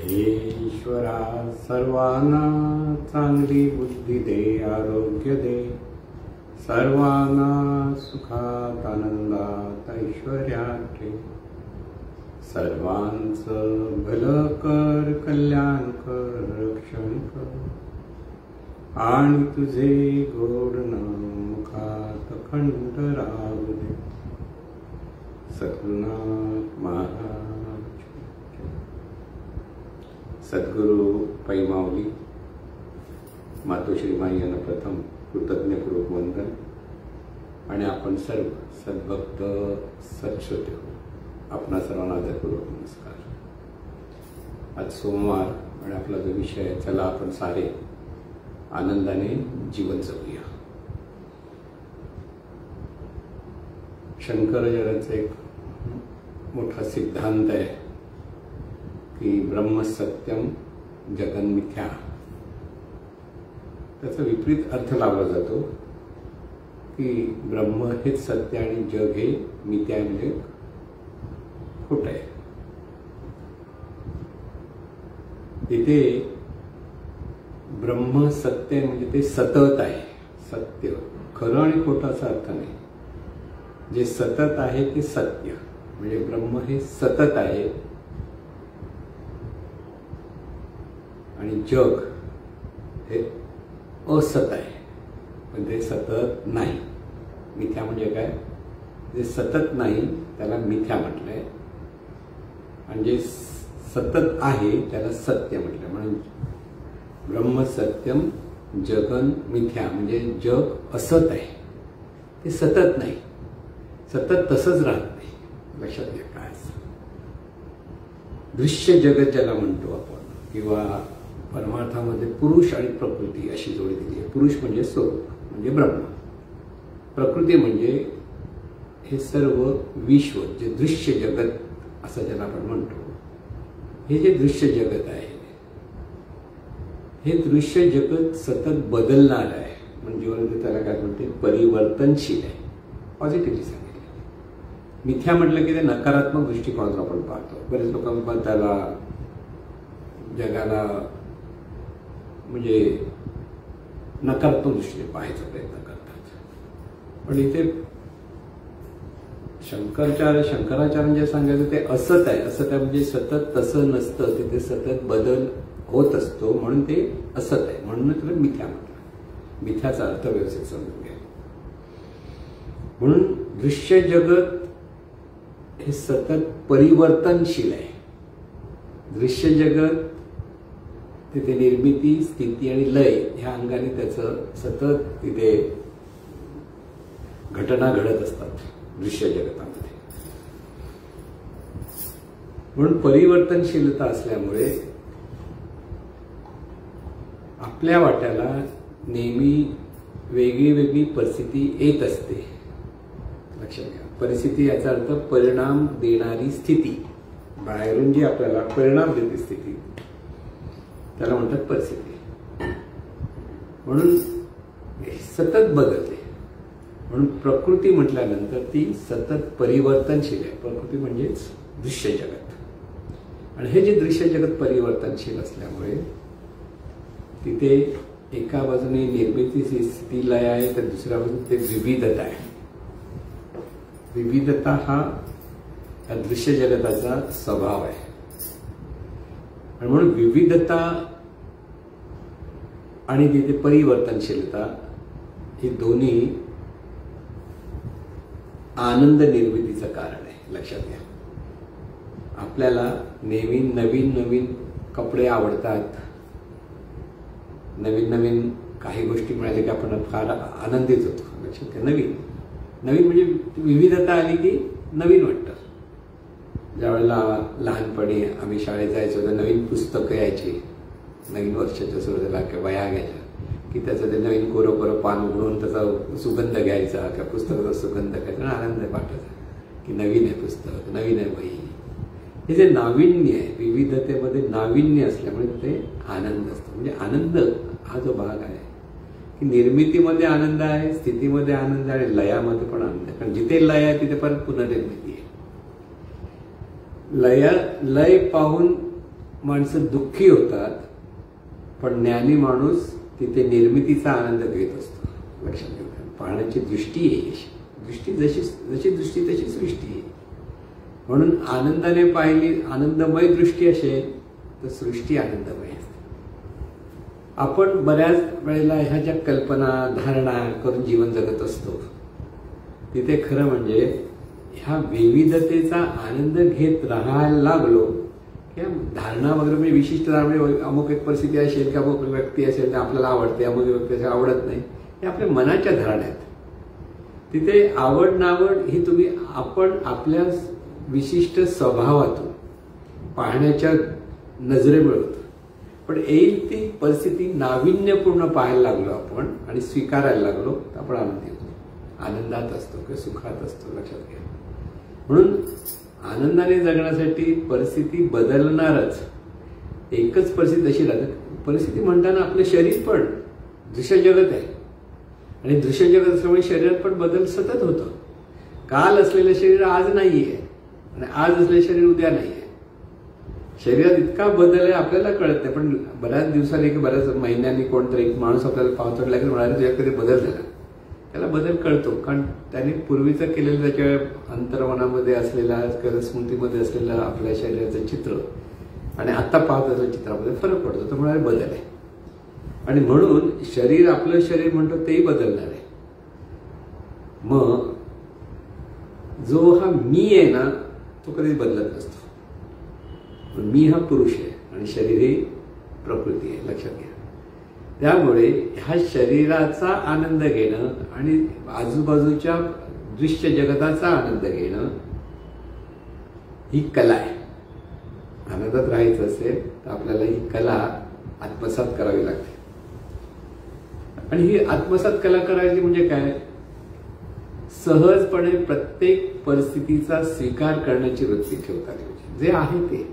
हे ईश्वरा सर्वांना चांगली बुद्धी दे, आरोग्य दे, सर्वांना सुखात आनंदात ऐश्वर्यात ठेव, सर्वांचं भलं कर, कल्याण कर, रक्षण कर आणि तुझे गोड नाम मुखात खंड राहू दे. सद्गुरुनाथ महाराज. सद्गुरु पै माऊली मातोश्री माई यांना प्रथम कृतज्ञपूर्वक वंदन आणि आपण सर्व सद्भक्त सत्श्रोते हो, आपणा सर्वांना आदरपूर्वक नमस्कार. आज सोमवार आणि आपला जो विषय आहे, चला आपण सारे आनंदाने जीवन जगूया. शंकराचार्यांचा एक मोठा सिद्धांत आहे की ब्रह्म सत्यम जगन मिथ्या. त्याचा विपरीत अर्थ लावला जातो की ब्रह्म हेच सत्य आणि जग हे मिथ्या म्हणजे खोट आहे. तिथे ब्रह्म सत्य म्हणजे ते सतत आहे. सत्य खरं आणि खोटं असा अर्थ नाही. जे सतत आहे ते सत्य म्हणजे ब्रह्म हे सतत आहे आणि जग हे असत आहे, पण ते सतत नाही. मिथ्या म्हणजे काय? जे सतत नाही त्याला मिथ्या म्हटलंय आणि जे सतत आहे त्याला सत्य म्हटलंय. म्हणून ब्रह्म सत्यम जगन मिथ्या म्हणजे जग असत आहे, ते सतत नाही. सतत तसंच राहत नाही. लक्षात घ्या काय दृश्य जगत ज्याला म्हणतो आपण, किंवा परमार्थामध्ये पुरुष आणि प्रकृती अशी जोडी दिली आहे. पुरुष म्हणजे स्वरूप म्हणजे ब्रह्म, प्रकृती म्हणजे हे सर्व विश्व जे दृश्य जगत असं ज्याला आपण म्हणतो. हे जे दृश्य जगत आहे हे दृश्य जगत सतत बदलणार आहे. म्हणजे त्याला काय म्हणते, परिवर्तनशील आहे. पॉझिटिव्हली सांगितलं. मिथ्या म्हटलं की ते नकारात्मक दृष्टिकोनातून आपण पाहतो. बरेच लोक त्याला जगाला म्हणजे नकारात्मक दृष्टीने पाहायचा प्रयत्न करतात. पण इथे शंकराचार्य जे सांगायचं ते असत आहे. असत आहे म्हणजे सतत तसं नसतं, तिथे सतत बदल होत असतो, म्हणून ते असत आहे. म्हणून त्याला मिथ्या म्हटलं. मिथ्याचा अर्थ व्यवस्थित समजून घ्या. म्हणून दृश्य जगत हे सतत परिवर्तनशील आहे. दृश्य जगत तिथे निर्मिती, स्थिती आणि लय ह्या अंगाने त्याचं सतत तिथे घटना घडत असतात दृश्य जगतामध्ये. म्हणून परिवर्तनशीलता असल्यामुळे आपल्या वाट्याला नेहमी वेगळी वेगळी परिस्थिती येत असते. लक्षात घ्या. परिस्थिती याचा अर्थ परिणाम देणारी स्थिती. बाहेरून जी आपल्याला परिणाम देते स्थिती त्याला म्हणतात परिस्थिती. म्हणून सतत बदलते. म्हणून प्रकृती म्हटल्यानंतर ती सतत परिवर्तनशील आहे. प्रकृती म्हणजेच दृश्य जगत. आणि हे जे दृश्य जगत परिवर्तनशील असल्यामुळे तिथे एका बाजूने निर्मितीची स्थिती लय आहे, तर दुसऱ्या बाजूने ते विविधता आहे. विविधता हा या दृश्य जगताचा स्वभाव आहे. आणि म्हणून विविधता आणि तिथे परिवर्तनशीलता ही दोन्ही आनंद निर्मितीचं कारण आहे. लक्षात घ्या. आपल्याला नेहमी नवीन नवीन कपडे आवडतात, नवीन नवीन काही गोष्टी मिळाल्या की आपण फार आनंदित होतो. लक्षात घ्या. नवीन नवीन म्हणजे विविधता आली की नवीन वाटतं. ज्यावेळेला लहानपणी आम्ही शाळेत जायचो तर नवीन पुस्तकं यायची. नवीन वर्षाच्या सुरुवातीला किंवा वह्या घ्यायच्या की त्याचं ते नवीन कोरं कोरं पान उघडून त्याचा सुगंध घ्यायचा किंवा पुस्तकाचा सुगंध घ्यायचा. आनंद वाटायचा की नवीन आहे पुस्तक, नवीन आहे वही. हे जे नाविन्य आहे, विविधतेमध्ये नाविन्य असल्यामुळे ते आनंद असतो. म्हणजे आनंद हा जो भाग आहे की निर्मितीमध्ये आनंद आहे, स्थितीमध्ये आनंद आहे आणि लयामध्ये पण आनंद आहे. कारण जिथे लय आहे तिथे परत पुनर्निर्मिती आहे. लय पाहून माणसं दुःखी होतात, पण ज्ञानी माणूस तिथे निर्मितीचा आनंद घेत असतो. लक्षात घ्या, पाहण्याची दृष्टी आहे. दृष्टी जशी दृष्टी तशी सृष्टी आहे. म्हणून आनंदाने पाहिली, आनंदमय दृष्टी असेल तर सृष्टी आनंदमय असते. आपण बऱ्याच वेळेला ह्या ज्या कल्पना धारणा करून जीवन जगत असतो, तिथे खरं म्हणजे ह्या विविधतेचा आनंद घेत राहायला लागलो किंवा धारणा वगैरे म्हणजे विशिष्ट म्हणजे अमुक एक परिस्थिती असेल किंवा अमुक व्यक्ती असेल तर आपल्याला आवडते, अमुक व्यक्ती असेल आवडत नाही, हे आपल्या मनाच्या धारणा आहेत. तिथे आवड नावड ही तुम्ही आपण आपल्या विशिष्ट स्वभावातून पाहण्याच्या नजरेमुळे होतं. पण येईल ती परिस्थिती नाविन्यपूर्ण पाहायला लागलो आपण आणि स्वीकारायला लागलो तर आपण आनंदी होतो, आनंदात असतो किंवा सुखात असतो. लक्षात घ्या. म्हणून आनंदाने जगण्यासाठी परिस्थिती बदलणारच. एकच परिस्थिती अशी राहते. परिस्थिती म्हणताना आपलं शरीर पण दृश्य जगत आहे आणि दृश्य जगत असल्यामुळे शरीरात पण बदल सतत होतो. काल असलेलं शरीर आज नाहीये आणि आज असलेलं शरीर उद्या नाहीये. शरीरात इतका बदल आहे आपल्याला कळत नाही, पण बऱ्याच दिवसांनी किंवा बऱ्याच महिन्यांनी कोणतरी एक माणूस आपल्याला पाहतो लागेल म्हणाले तुझ्या कधी बदल झाला. त्याला बदल कळतो, कारण त्याने पूर्वीचं केलेलं त्याच्या अंतर्मनामध्ये असलेला किंवा स्मृतीमध्ये असलेलं आपल्या शरीराचं चित्र आणि आता पाहत असलेल्या चित्रामध्ये फरक पडतो. तो म्हणाले बदल आहे. आणि म्हणून शरीर आपलं शरीर म्हणतो तेही बदलणार आहे. मग जो हा मी आहे ना तो कधी बदलत नसतो. मी हा पुरुष आहे आणि शरीर ही प्रकृती आहे. लक्षात घ्या. त्यामुळे ह्या शरीराचा आनंद घेणं आणि आजूबाजूच्या दृश्य जगताचा आनंद घेणं ही कला आहे. आनंदात राहायचं असेल तर आपल्याला ही कला आत्मसात करावी लागते. आणि ही आत्मसात कला करायची म्हणजे काय, सहजपणे प्रत्येक परिस्थितीचा स्वीकार करण्याची वृत्ती ठेवता जे आहे ते.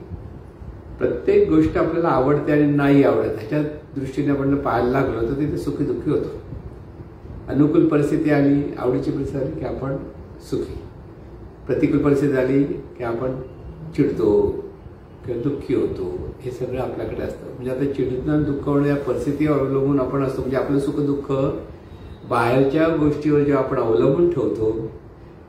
प्रत्येक गोष्ट आपल्याला आवडते आणि नाही आवडत ह्याच्या दृष्टीने आपण पाहायला लागलो तर तिथे सुखी दुःखी होतो. अनुकूल परिस्थिती आली, आवडीची परिस्थिती आली की आपण सुखी. प्रतिकूल परिस्थिती आली की आपण चिडतो किंवा दुःखी होतो. हे सगळं आपल्याकडे असतं. म्हणजे आता चिडणं दुःख होणं या परिस्थितीवर अवलंबून आपण असतो. म्हणजे आपलं सुख दुःख बाहेरच्या गोष्टीवर जेव्हा आपण अवलंबून ठेवतो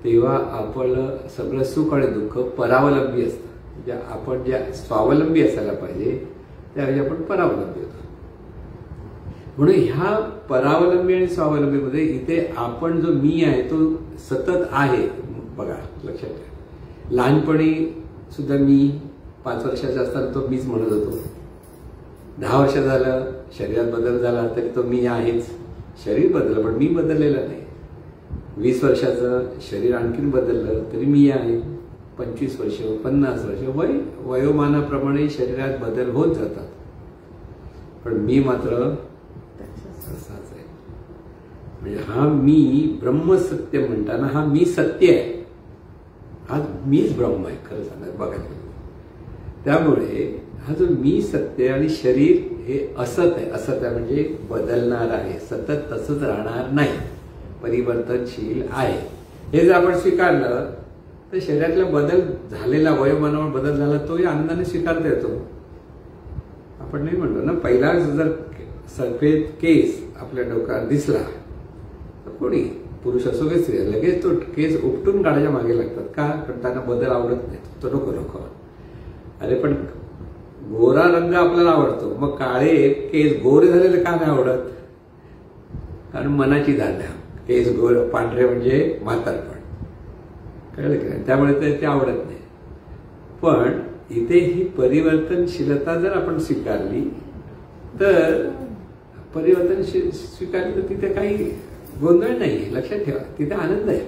तेव्हा आपलं सगळं सुख आणि दुःख परावलंबी असतं. म्हणजे आपण ज्या स्वावलंबी असायला पाहिजे त्यावेळी आपण परावलंबी होतो. म्हणून ह्या परावलंबी आणि स्वावलंबीमध्ये इथे आपण जो मी आहे तो सतत आहे. बघा लक्षात घ्या, लहानपणी सुद्धा मी 5 वर्षाचा असताना तो मीच म्हणत होतो. 10 वर्ष झालं शरीरात बदल झाला तरी तो मी आहेच. शरीर बदललं पण मी बदललेला नाही. 20 वर्षाचं शरीर आणखीन बदललं तरी मी आहे. 25 वर्ष 50 वर्ष वयोमानाप्रमाणे शरीरात बदल होत जातात, पण मी मात्र असाच आहे. म्हणजे हा मी ब्रह्मसत्य म्हणताना हा मी सत्य आहे. आज मीच ब्रह्म आहे खरं सांगायचं बघायला. त्यामुळे हा जो मी सत्य आणि शरीर हे असत आहे. असत आहे म्हणजे बदलणार आहे, सतत तसंच राहणार नाही, परिवर्तनशील आहे. हे जर आपण स्वीकारलं तर शरीरातला बदल झालेला वयोमानावर बदल झाला तोही आनंदाने स्वीकारता येतो. आपण नाही म्हणलो ना, पहिला जर सफेद केस आपल्या डोक्यात दिसला तर कोणी पुरुष असो की स्त्री लगेच तो केस उपटून काढायच्या मागे लागतात. का? कारण त्यांना बदल आवडत नाही. तो नको नको. अरे पण गोरा रंग आपल्याला आवडतो, मग काळे केस गोरे झालेले का नाही आवडत? कारण मनाची धारणा. केस गोरे पांढरे म्हणजे म्हातारपण. कळलं की नाही? त्यामुळे ते आवडत नाही. पण इथे ही परिवर्तनशीलता जर आपण स्वीकारली तर परिवर्तनशील स्वीकारली तर तिथे काही गोंधळ नाही. लक्षात ठेवा, तिथे आनंद आहे.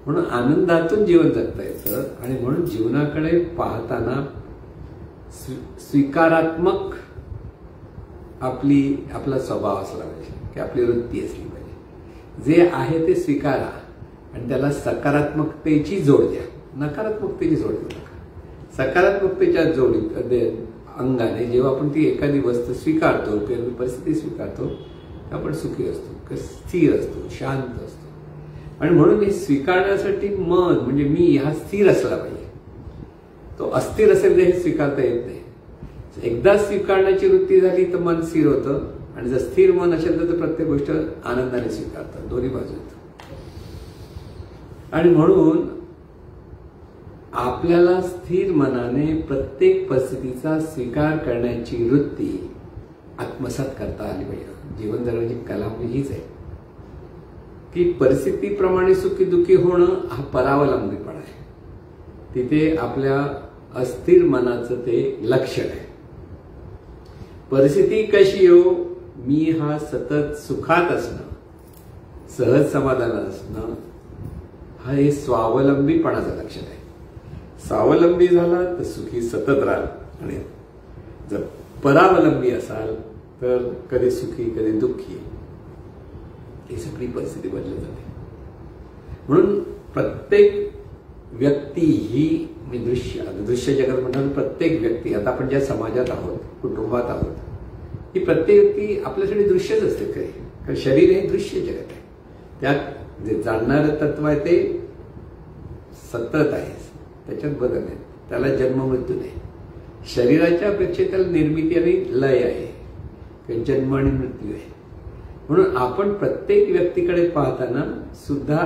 म्हणून आनंदातून जीवन जगता येतं. आणि म्हणून जीवनाकडे पाहताना स्वीकारात्मक आपला स्वभाव असला पाहिजे की आपली वृत्ती असली पाहिजे. जे आहे ते स्वीकारा आणि त्याला सकारात्मकतेची जोड द्या, नकारात्मकतेची जोड देऊ नका. सकारात्मकतेच्या जोडी अंगाने जेव्हा आपण ती एखादी वस्तू स्वीकारतो किंवा परिस्थिती स्वीकारतो आपण सुखी असतो, स्थिर असतो, शांत असतो. आणि म्हणून हे स्वीकारण्यासाठी मन म्हणजे मी हा स्थिर असला पाहिजे. तो अस्थिर असेल तर हे स्वीकारता येत नाही. एकदा स्वीकारण्याची वृत्ती झाली तर मन स्थिर होतं, आणि जर स्थिर मन असेल तर प्रत्येक गोष्ट आनंदाने स्वीकारतात. दोन्ही बाजू आहेत. आणि म्हणून आपल्याला स्थिर मनाने प्रत्येक परिस्थितीचा स्वीकार करण्याची वृत्ती आत्मसात करता आली पाहिजे. जीवन जगण्याची कला म्हणजे हीच आहे की परिस्थितीप्रमाणे सुखी दुःखी होणं हा परावलंबीपणा आहे. तिथे आपल्या अस्थिर मनाचं ते लक्षण आहे. परिस्थिती कशी हो, मी हा सतत सुखात असणं, सहज समाधानात असणं, हा हे स्वावलंबीपणाचं लक्षण आहे. स्वावलंबी झाला तर सुखी सतत राहाल, आणि जर परावलंबी असाल तर कधी सुखी कधी दुःखी, ही सगळी परिस्थिती बदलत जाते. म्हणून प्रत्येक व्यक्ती ही दृश्य जगत म्हणतात. प्रत्येक व्यक्ती, आता आपण ज्या समाजात आहोत, कुटुंबात आहोत, ही प्रत्येक व्यक्ती आपल्यासाठी दृश्यच असते खरी. कारण शरीर हे दृश्य जगत आहे. त्यात जे जाणणारं तत्व आहे ते सतत आहे, त्याच्यात बदल आहे, त्याला जन्म मृत्यू नाही. शरीराच्या अपेक्षेत त्याला निर्मिती आणि लय आहे, जन्म आणि मृत्यू आहे. म्हणून आपण प्रत्येक व्यक्तीकडे पाहताना सुद्धा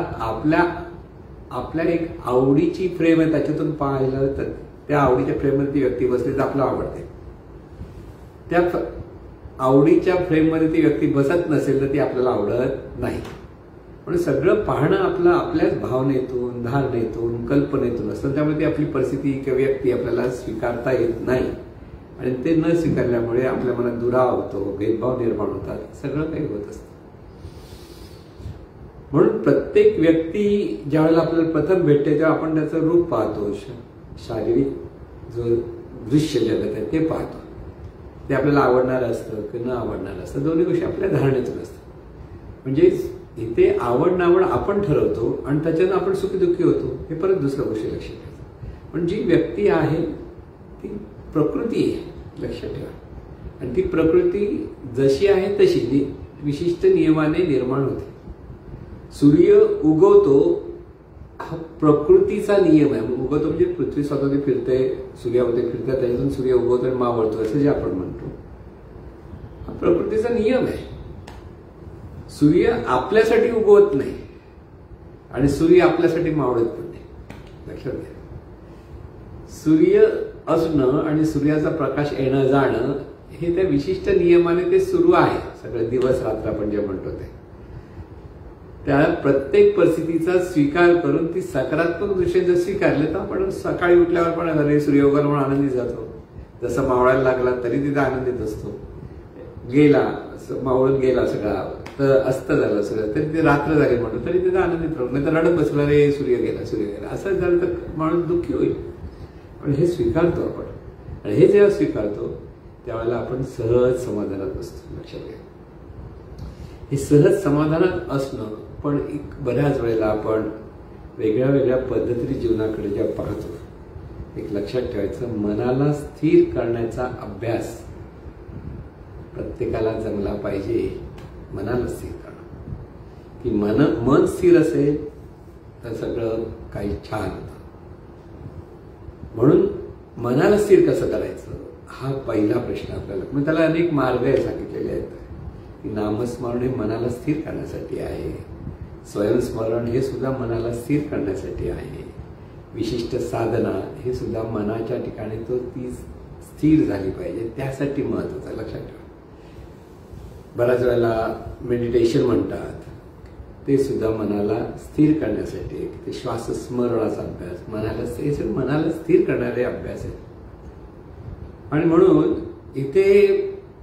आपल्या एक आवडीची फ्रेम आहे, त्याच्यातून पाहिलं तर त्या आवडीच्या फ्रेममध्ये ती व्यक्ती बसली तर आपल्याला आवडते. त्या आवडीच्या फ्रेममध्ये ती व्यक्ती बसत नसेल तर ती आपल्याला आवडत नाही. म्हणून सगळं पाहणं आपलं आपल्याच भावनेतून, धारणेतून, कल्पनेतून असतं. त्यामुळे ती आपली परिस्थिती किंवा व्यक्ती आपल्याला स्वीकारता येत नाही, आणि ते न स्वीकारल्यामुळे आपल्या मनात दुराव होतो, भेदभाव निर्माण होतात, सगळं काही होत असतं. म्हणून प्रत्येक व्यक्ती ज्यावेळेला आपल्याला प्रथम भेटते तेव्हा आपण त्याचं रूप पाहतो, शारीरिक जो दृश्य जगत आहे ते पाहतो. ते आपल्याला आवडणारं असतं की न आवडणारं असतं, दोन्ही गोष्टी आपल्या धारणेतून असतात. म्हणजे इथे आवड नावड आपण ठरवतो आणि त्याच्यानं आपण सुखी दुःखी होतो, हे परत दुसऱ्या गोष्टी लक्षात ठेवतो. पण जी व्यक्ती आहे ती प्रकृती आहे, लक्षात ठेवा. आणि ती प्रकृती जशी आहे तशी विशिष्ट नियमाने निर्माण होते. सूर्य उगवतो हा प्रकृतीचा नियम आहे. उगवतो म्हणजे पृथ्वी स्वतः फिरते, सूर्यामध्ये फिरते, त्याच्यातून सूर्य उगवतो आणि मावळतो असं जे आपण म्हणतो, हा प्रकृतीचा नियम आहे. सूर्य आपल्यासाठी उगवत नाही आणि सूर्य आपल्यासाठी मावळत पण नाही, लक्षात घ्या. सूर्य असणं आणि सूर्याचा प्रकाश येणं जाणं हे त्या विशिष्ट नियमाने ते सुरू आहे. सगळं दिवस रात्र आपण जे म्हणतो ते, त्या प्रत्येक परिस्थितीचा स्वीकार करून ती सकारात्मक दृष्टीने जर स्वीकारले तर आपण सकाळी उठल्यावर पण अरे सूर्य उगवला म्हणून आनंदी जातो. जसं मावळायला लागला तरी तिथे आनंदित असतो. गेला मावळून गेला सगळा तर अस्त झालं सगळं तरी ते रात्र झाली म्हणतो तरी तिथे आनंदित राहू, नाही तर रडत बसला रे सूर्य गेला सूर्य गेला असं झालं तर माणूस दुःखी होईल. पण हे स्वीकारतो आपण, आणि हे जेव्हा स्वीकारतो त्यावेळेला आपण सहज समाधानात असतो. लक्षात घ्या, हे सहज समाधानात असणं. पण बऱ्याच वेळेला आपण वेगळ्या वेगळ्या पद्धतीने जीवनाकडे जेव्हा पाहतो, एक लक्षात ठेवायचं, मनाला स्थिर करण्याचा अभ्यास प्रत्येकाला जमला पाहिजे. मनाला स्थिर करणं की मन स्थिर असेल तर सगळं काही छान होतं. म्हणून मनाला स्थिर कसं करायचं हा पहिला प्रश्न आपल्याला. मग त्याला अनेक मार्ग सांगितलेले आहेत की नामस्मरण हे मनाला स्थिर करण्यासाठी आहे, स्वयंस्मरण हे सुद्धा मनाला स्थिर करण्यासाठी आहे, विशिष्ट साधना हे सुद्धा मनाच्या ठिकाणी ती स्थिर झाली पाहिजे, त्यासाठी महत्वाचं. लक्षात ठेवा, बऱ्याच वेळेला मेडिटेशन म्हणतात, ते सुद्धा मनाला स्थिर करण्यासाठी. ते श्वासस्मरणाचा अभ्यास मनाला स्थिर करणारे अभ्यास आहेत. आणि म्हणून इथे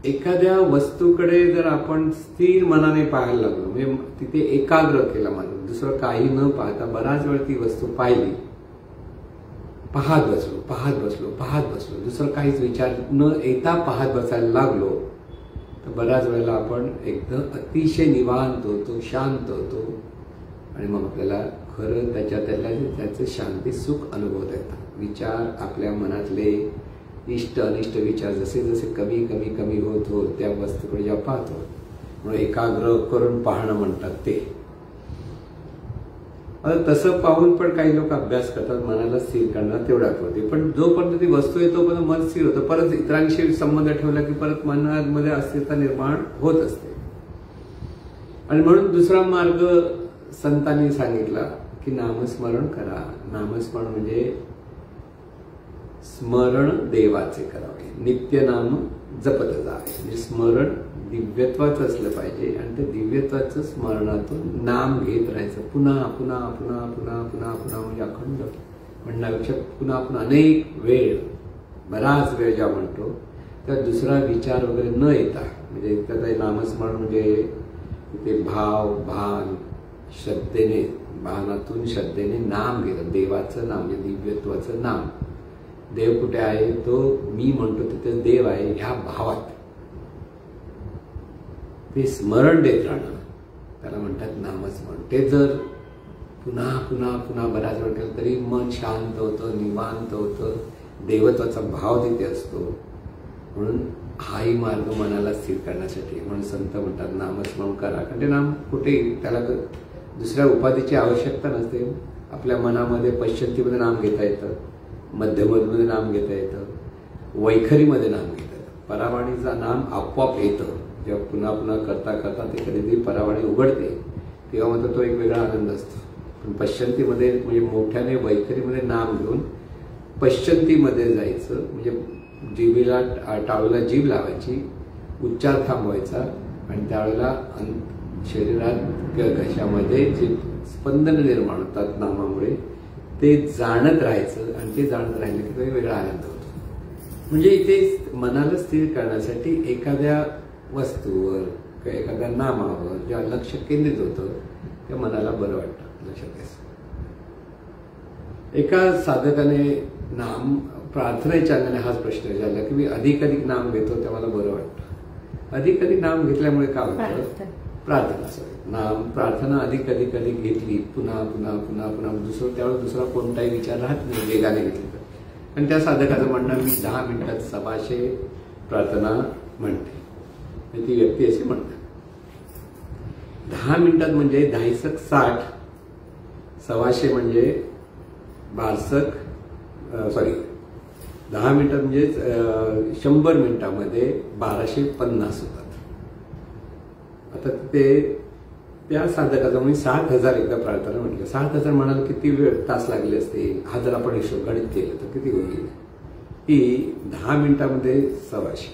एखाद्या वस्तूकडे जर आपण स्थिर मनाने पाहायला लागलो, म्हणजे तिथे एकाग्र केला माणूस, दुसरं काही न पाहता बराच वेळ ती वस्तू पाहिली, पाहत बसलो, दुसरं काहीच विचार न येता पाहत बसायला लागलो, तर बऱ्याच वेळेला आपण एकदम अतिशय निवांत होतो, शांत होतो, आणि मग आपल्याला खरं त्याचं शांती सुख अनुभवता येतं. विचार आपल्या मनातले इष्ट अनिष्ट विचार जसे जसे कमी कमी कमी होत त्या वस्तूकडे जेव्हा पाहतो, म्हणून एकाग्र करून पाहणं म्हणतात ते. आता तसं पाहून पण काही लोक अभ्यास करतात, मनाला स्थिर करणार तेवढा होते, पण जोपर्यंत ती वस्तू आहे तोपर्यंत मन स्थिर होतं. परत इतरांशी संबंध ठेवला की परत मनामध्ये अस्थिरता निर्माण होत असते. आणि म्हणून दुसरा मार्ग संतांनी सांगितला की नामस्मरण करा. नामस्मरण म्हणजे स्मरण देवाचे करावे, नित्य नाम जपत जावे. म्हणजे स्मरण दिव्यत्वाचं असलं पाहिजे आणि त्या दिव्यत्वाचं स्मरणातून नाम घेत राहायचं. पुन्हा पुन्हा पुन्हा पुन्हा पुन्हा पुन्हा म्हणजे अखंड म्हणण्यापेक्षा पुन्हा पुन्हा अनेक वेळ, बराच वेळ ज्या म्हणतो त्या दुसरा विचार वगैरे न येता, म्हणजे त्याचं नामस्मरण म्हणजे ते भाव भान श्रद्धेने, भानातून श्रद्धेने नाम घेतं, देवाचं नाम म्हणजे दिव्यत्वाचं नाम. देव कुठे आहे, तो मी म्हणतो तिथे देव आहे ह्या भावात ते स्मरण देत राहणं, त्याला म्हणतात नामस्मरण. ते जर पुन्हा पुन्हा पुन्हा बऱ्याच वेळ केलं तरी मन शांत होतं, निवांत होतं, देवत्वाचा भाव तिथे असतो. म्हणून हाही मार्ग मनाला स्थिर करण्यासाठी. म्हणून संत म्हणतात नामस्मरण करा. कारण ते नाम कुठे, त्याला दुसऱ्या उपाधीची आवश्यकता नसते. आपल्या मनामध्ये पश्चंतीमध्ये नाम घेता येतं, मध्यममध्ये नाम घेता येतं, वैखरीमध्ये नाम घेता येतं. परावाणीचं नाम आपोआप येतं. जेव्हा पुन्हा पुन्हा करता करता ते कधीतरी परावाणी उघडते तेव्हा मात्र तो एक वेगळा आनंद असतो. पण पश्चंतीमध्ये म्हणजे मोठ्याने वैखरीमध्ये नाम घेऊन पश्चंतीमध्ये जायचं, म्हणजे जिभेला टाळूला जीभ लावायची, उच्चार थांबवायचा आणि त्यावेळेला शरीरात किंवा घशामध्ये जे स्पंदन निर्माण होतात नामामुळे ते जाणत राहायचं आणि ते जाणत राहिलं की तो वेगळा आनंद होतो. म्हणजे इथे मनाला स्थिर करण्यासाठी एखाद्या वस्तूवर किंवा एखाद्या नामावर जेव्हा लक्ष केंद्रित होतं त्या मनाला बरं वाटतं. लक्षात घ्यायचं. एका साधकाने नाम प्रार्थनेच्या अंगाने हाच प्रश्न विचारला की मी अधिक अधिक नाम घेतो तेव्हा मला बरं वाटतं. अधिक अधिक नाम घेतल्यामुळे काय होतं, प्रार्थना नाम प्रार्थना अधिक अधिक अधिक घेतली पुन्हा पुन्हा पुन्हा पुन्हा त्यावेळेस दुसरा कोणताही विचार राहत नाही वेगाने घेतली तर. आणि त्या साधकाचं म्हणणं मी 10 मिनिटात 600 प्रार्थना म्हणते. ती व्यक्ती अशी म्हणते 10 मिनिटात म्हणजे 10 60, 600 म्हणजे 10 मिनिटात म्हणजे 100 मिनिटामध्ये 1250 होतात. आता ते त्या साधकाचा म्हणजे 7000 एकदा प्रार्थना म्हटलं. 7000 म्हणाल किती वेळ तास लागले असते, हा जर आपण हिशोब गणित केलं तर किती होईल की 10 मिनिटामध्ये 600,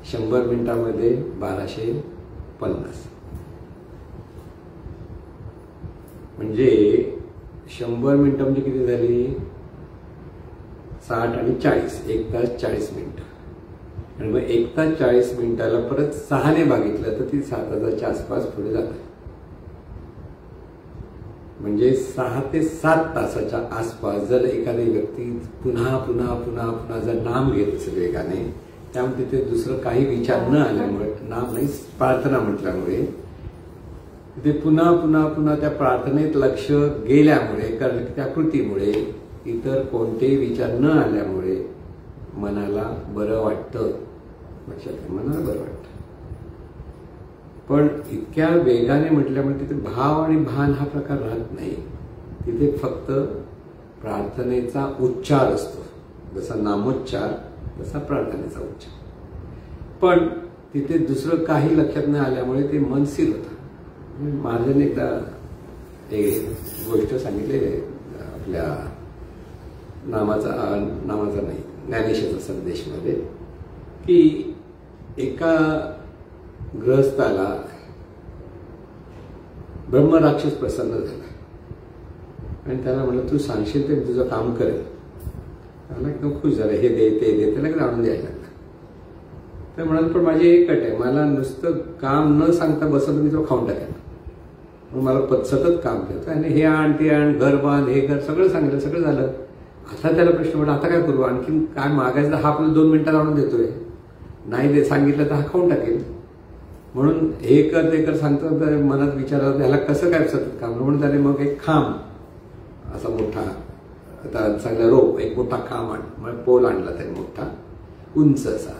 100 मिनिटामध्ये 1250, म्हणजे 100 मिनिटं म्हणजे किती झाली 60 आणि 40, 1 तास 40 मिनिटं. आणि मग 1 तास 40 मिनिटाला परत 6ने भागितलं तर ती 7000च्या आसपास पुढे जाते. म्हणजे 6 ते 7 तासाच्या आसपास जर एखादी व्यक्ती पुन्हा पुन्हा पुन्हा पुन्हा जर नाम घेत असेल वेगाने, त्यामुळे तिथे दुसरं काही विचार न आल्यामुळे, नाम नाही प्रार्थना म्हटल्यामुळे तिथे पुन्हा पुन्हा पुन्हा त्या प्रार्थनेत लक्ष गेल्यामुळे, कारण त्या कृतीमुळे इतर कोणतेही विचार न आल्यामुळे मनाला बरं वाटतं. लक्षात मनाला बरं वाटतं. पण इतक्या वेगाने म्हटल्यामुळे तिथे भाव आणि भान हा प्रकार राहत नाही. तिथे फक्त प्रार्थनेचा उच्चार असतो. जसा नामोच्चार तसा प्रार्थनेचा उच्चार. पण तिथे दुसरं काही लक्षात नाही आल्यामुळे ते मन स्थिर होतं. महाराजांनी एकदा एक गोष्ट सांगितली आपल्या नामाचा नाही ज्ञानेश्वराचा संदेशमध्ये, की एका गृहस्थाला ब्रह्मराक्षस प्रसन्न झाला आणि त्याला म्हणलं तू सांगशील तर तुझं काम करेल. त्याला एकदम खुश झालं, हे दे ते दे, त्याला आणून द्यायला लागला. तर म्हणाल पण माझी एक अट आहे, मला नुसतं काम न सांगता बसत मी तो खाऊन टाकेल. म्हणून मला सतत काम करतो आणि हे आण ते आण, घर बांध, हे घर, सगळं सांगितलं, सगळं झालं. आता त्याला प्रश्न पडला आता काय करू, आणखी काय मागायचं, हा आपल्याला 2 मिनिटात आणून देतोय, नाही दे सांगितलं तर हा खाऊन टाकेल. म्हणून हे कर ते कर सांगतो तर मनात विचारलं त्याला कसं काय सतत काम. म्हणून त्याने मग एक खांब असा मोठा, आता चांगला रोप, एक मोठा खांब मग पोल आणला त्याने मोठा उंच असा,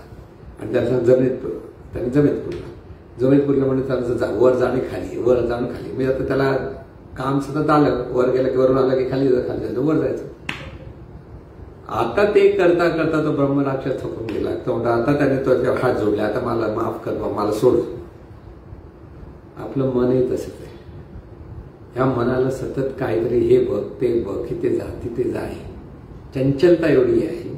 आणि त्याचा जमिनीत पुरला. जमिनीत पुरला म्हणजे त्याला वर जाणे खाली, वर जाणं खाली. म्हणजे आता त्याला काम सतत आलं, वर गेलं की वरून आलं की खाली जायचं, खाली जायचं, वर जायचं. आता ते करता करता तो ब्रह्मराक्षस थकून गेला. तो म्हणतो आता त्याने तो हात जोडले, आता मला माफ कर, मला सोड. आपलं मनही तसंच आहे. ह्या मनाला सतत काहीतरी हे बघ ते बघ, इथे जा तिथे जा आहे. चंचलता एवढी आहे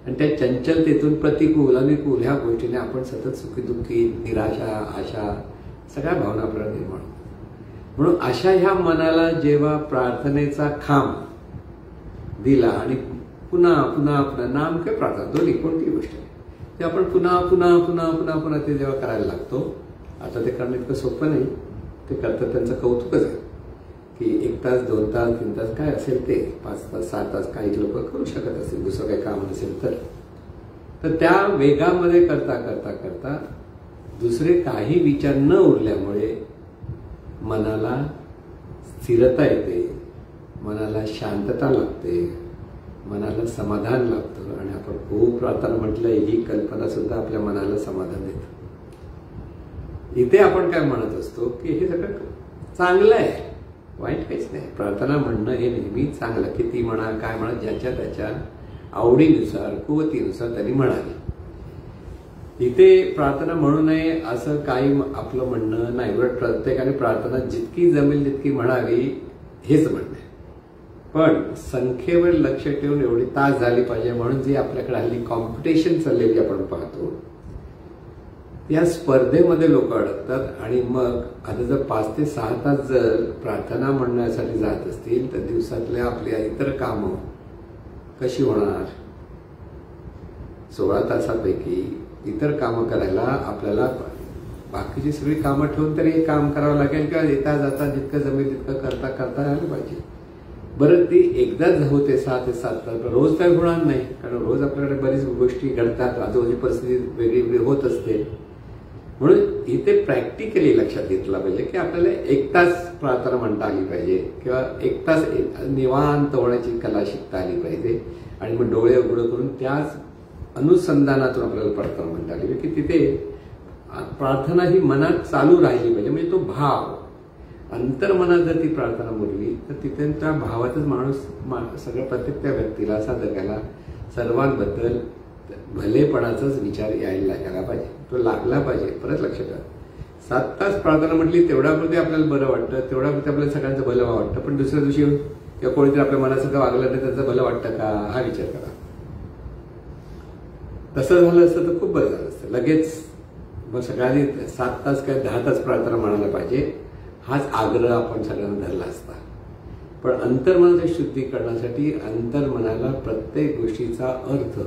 आणि त्या चंचलतेतून प्रतिकूल अनुकूल ह्या गोष्टीने आपण सतत सुखी दुःखी, निराशा, आशा सगळ्या भावना आपल्याला निर्माण होतात. म्हणून अशा ह्या मनाला जेव्हा प्रार्थनेचा खांब दिला आणि पुन्हा पुन्हा पुन्हा नाम काय प्रार्थना दोन्ही कोणतीही गोष्ट आहे ते आपण पुन्हा पुन्हा पुन्हा पुन्हा पुन्हा ते जेव्हा करायला लागतो. आता ते करणं इतकं सोपं नाही. ते करतात त्यांचं कौतुकच आहे की 1 तास 2 तास 3 तास काय असेल ते 5 तास 6 तास काही लोक करू शकत असतील, दुसरं काही काम नसेल तर त्या वेगामध्ये करता करता करता दुसरे काही विचार न उरल्यामुळे मनाला स्थिरता येते, मनाला शांतता लागते, मनाला समाधान लागतं. आणि आपण खूप प्रार्थना म्हटलं ही कल्पना सुद्धा आपल्या मनाला समाधान देते. इथे आपण काय म्हणत असतो की हे सगळं चांगलं आहे, वाईट काहीच नाही. प्रार्थना म्हणणं हे नेहमी चांगलं, किती म्हणा काय म्हणा, ज्याच्या त्याच्या आवडीनुसार कुवतीनुसार त्यांनी म्हणाले. इथे प्रार्थना म्हणू नये असं काही आपलं म्हणणं नाही. उलट प्रत्येकाने प्रार्थना जितकी जमेल तितकी म्हणावी हेच म्हणणं आहे. पण संख्येवर लक्ष ठेवून एवढी तास झाली पाहिजे म्हणून जी आपल्याकडे हल्ली कॉम्पिटिशन चाललेली आपण पाहतो, या स्पर्धेमध्ये लोक अडकतात. आणि मग आता जर 5 ते 6 तास जर प्रार्थना म्हणण्यासाठी जात असतील तर दिवसातल्या आपल्या इतर कामं कशी होणार? 16 तासापैकी इतर कामं करायला आपल्याला बाकीची सगळी कामं ठेवून तरी हे काम करावं लागेल किंवा येता जाता जितकं जमेल तितकं करता करता राहिलं पाहिजे. बरं ती एकदाच होते 6 ते 7 तास, रोज काय होणार नाही. कारण रोज आपल्याकडे बरीच गोष्टी घडतात, आजूबाजूची परिस्थिती वेगळी वेगळी होत असते. म्हणून इथे प्रॅक्टिकली लक्षात घेतलं पाहिजे की आपल्याला 1 तास प्रार्थना म्हणता आली पाहिजे किंवा 1 तास निवांत होण्याची कला शिकता आली पाहिजे. आणि मग डोळे उघडं करून त्याच अनुसंधानातून आपल्याला प्रार्थना म्हणता आली पाहिजे की तिथे प्रार्थना ही मनात चालू राहिली पाहिजे. म्हणजे तो भाव अंतर्मनात जर ती प्रार्थना मुरली तर तिथे त्या भावातच माणूस सगळं प्रत्येक त्या व्यक्तीला साधकाला सर्वांबद्दल भलेपणाचाच विचार यायला लागायला पाहिजे, तो लागला पाहिजे. परत लक्षात घ्या, 7 तास प्रार्थना म्हटली तेवढ्यापुरते आपल्याला बरं वाटतं, तेवढ्यापुरते आपल्याला सगळ्यांचं भलं वाटतं. पण दुसऱ्या दिवशी किंवा कोणीतरी आपल्या मनासारखं वागलं नाही त्याचं भलं वाटतं का हा विचार करा. तसं झालं असतं तर खूप बरं झालं असतं. लगेच मग सगळ्यांनी 7 तास काय 10 तास प्रार्थना म्हणायला पाहिजे हाच आग्रह आपण सगळ्यांना धरला असता. पण अंतर्मनाची शुद्धी करण्यासाठी अंतर्मनाला प्रत्येक गोष्टीचा अर्थ,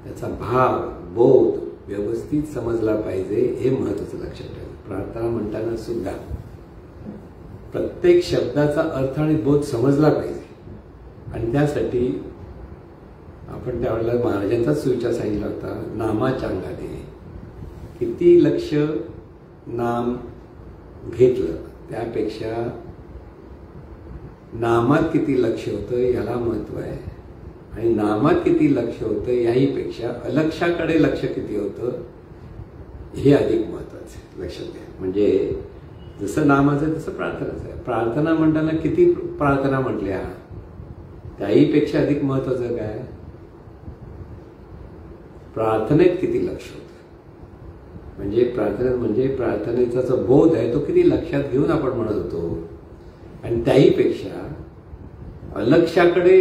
त्याचा भाव, बोध व्यवस्थित समजला पाहिजे हे महत्वाचं लक्षात ठेवा. प्रार्थना म्हणताना सुद्धा प्रत्येक शब्दाचा अर्थ आणि बोध समजला पाहिजे. आणि त्यासाठी आपण त्यावेळेला महाराजांचाच सुविचार सांगितला होता, नामाच्या अंगाने किती लक्ष नाम घेतलं त्यापेक्षा नामात किती लक्ष होतं याला महत्व आहे. आणि नामात किती लक्ष होतं याहीपेक्षा अलक्षाकडे लक्ष किती होतं हे अधिक महत्वाचं आहे. लक्षात घ्या. म्हणजे जसं नामाचं आहे तसं प्रार्थनाचं आहे. प्रार्थना म्हणताना किती प्रार्थना म्हटल्या त्याहीपेक्षा अधिक महत्वाचं काय, प्रार्थनेत किती लक्ष होतं. म्हणजे प्रार्थनेत म्हणजे प्रार्थनेचा जो बोध आहे तो किती लक्षात घेऊन आपण म्हणत होतो. आणि त्याहीपेक्षा अलक्षाकडे